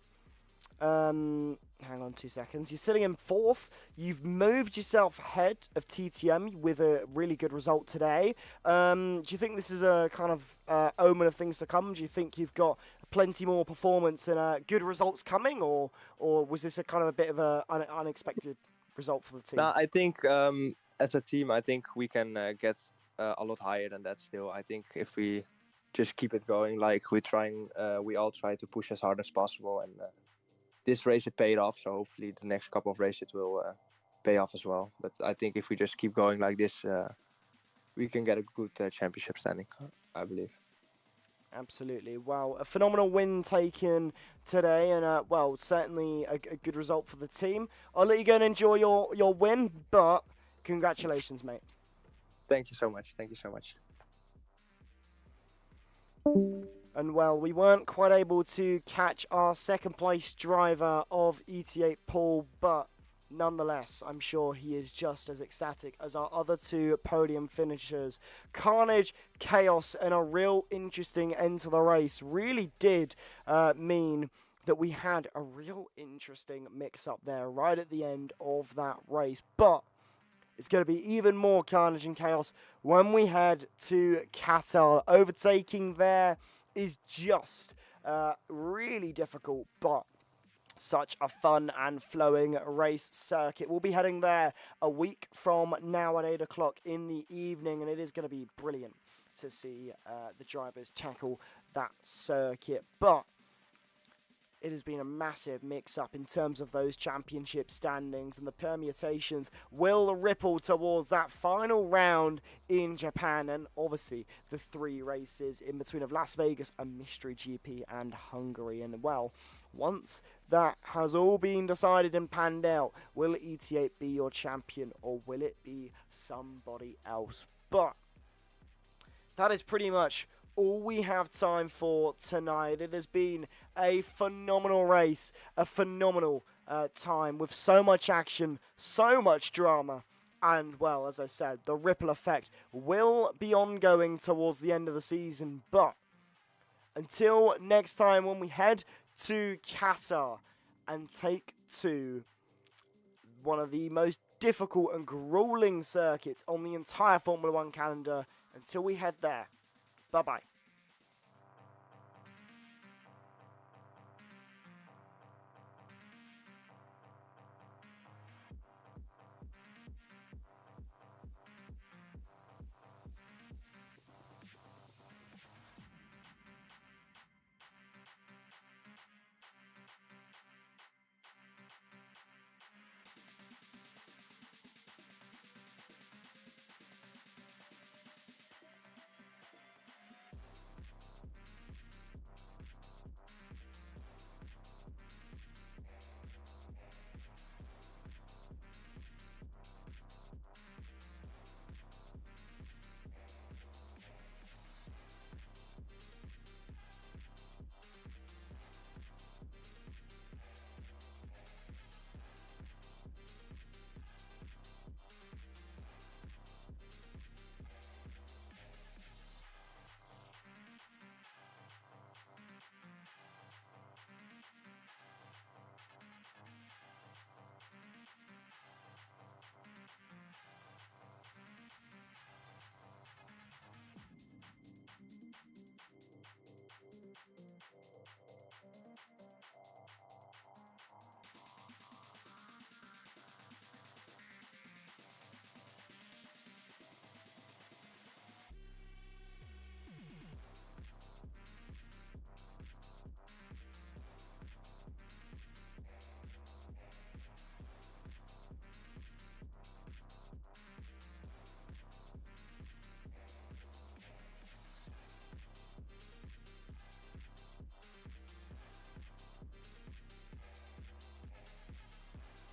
hang on 2 seconds. You're sitting in 4th. You've moved yourself ahead of TTM with a really good result today. Do you think this is a kind of omen of things to come? Do you think you've got plenty more performance and good results coming, or was this a kind of a bit of a unexpected result for the team? No, I think as a team, I think we can get a lot higher than that still. I think if we just keep it going, like we all try to push as hard as possible, and this race it paid off. So hopefully the next couple of races will pay off as well. But I think if we just keep going like this, we can get a good championship standing, I believe. Absolutely. Well, a phenomenal win taken today, and well, certainly a good result for the team. I'll let you go and enjoy your win, but congratulations, mate. Thank you so much. Thank you so much. And well, we weren't quite able to catch our second place driver of ET8 Paul, but nonetheless, I'm sure he is just as ecstatic as our other two podium finishers. Carnage, Chaos, and a real interesting end to the race really did mean that we had a real interesting mix-up there right at the end of that race. But it's going to be even more Carnage and Chaos when we head to Qatar. Overtaking there is just really difficult, but such a fun and flowing race circuit. We'll be heading there a week from now at 8 o'clock in the evening, and it is going to be brilliant to see the drivers tackle that circuit. But it has been a massive mix-up in terms of those championship standings, and the permutations will ripple towards that final round in Japan, and obviously the 3 races in between of Las Vegas, a mystery GP, and Hungary. And well, once that has all been decided and panned out, will ET8 be your champion, or will it be somebody else? But that is pretty much all we have time for tonight. It has been a phenomenal race, a phenomenal time with so much action, so much drama, and well, as I said, the ripple effect will be ongoing towards the end of the season. But until next time, when we head to Qatar and take to one of the most difficult and grueling circuits on the entire Formula One calendar, until we head there, bye-bye.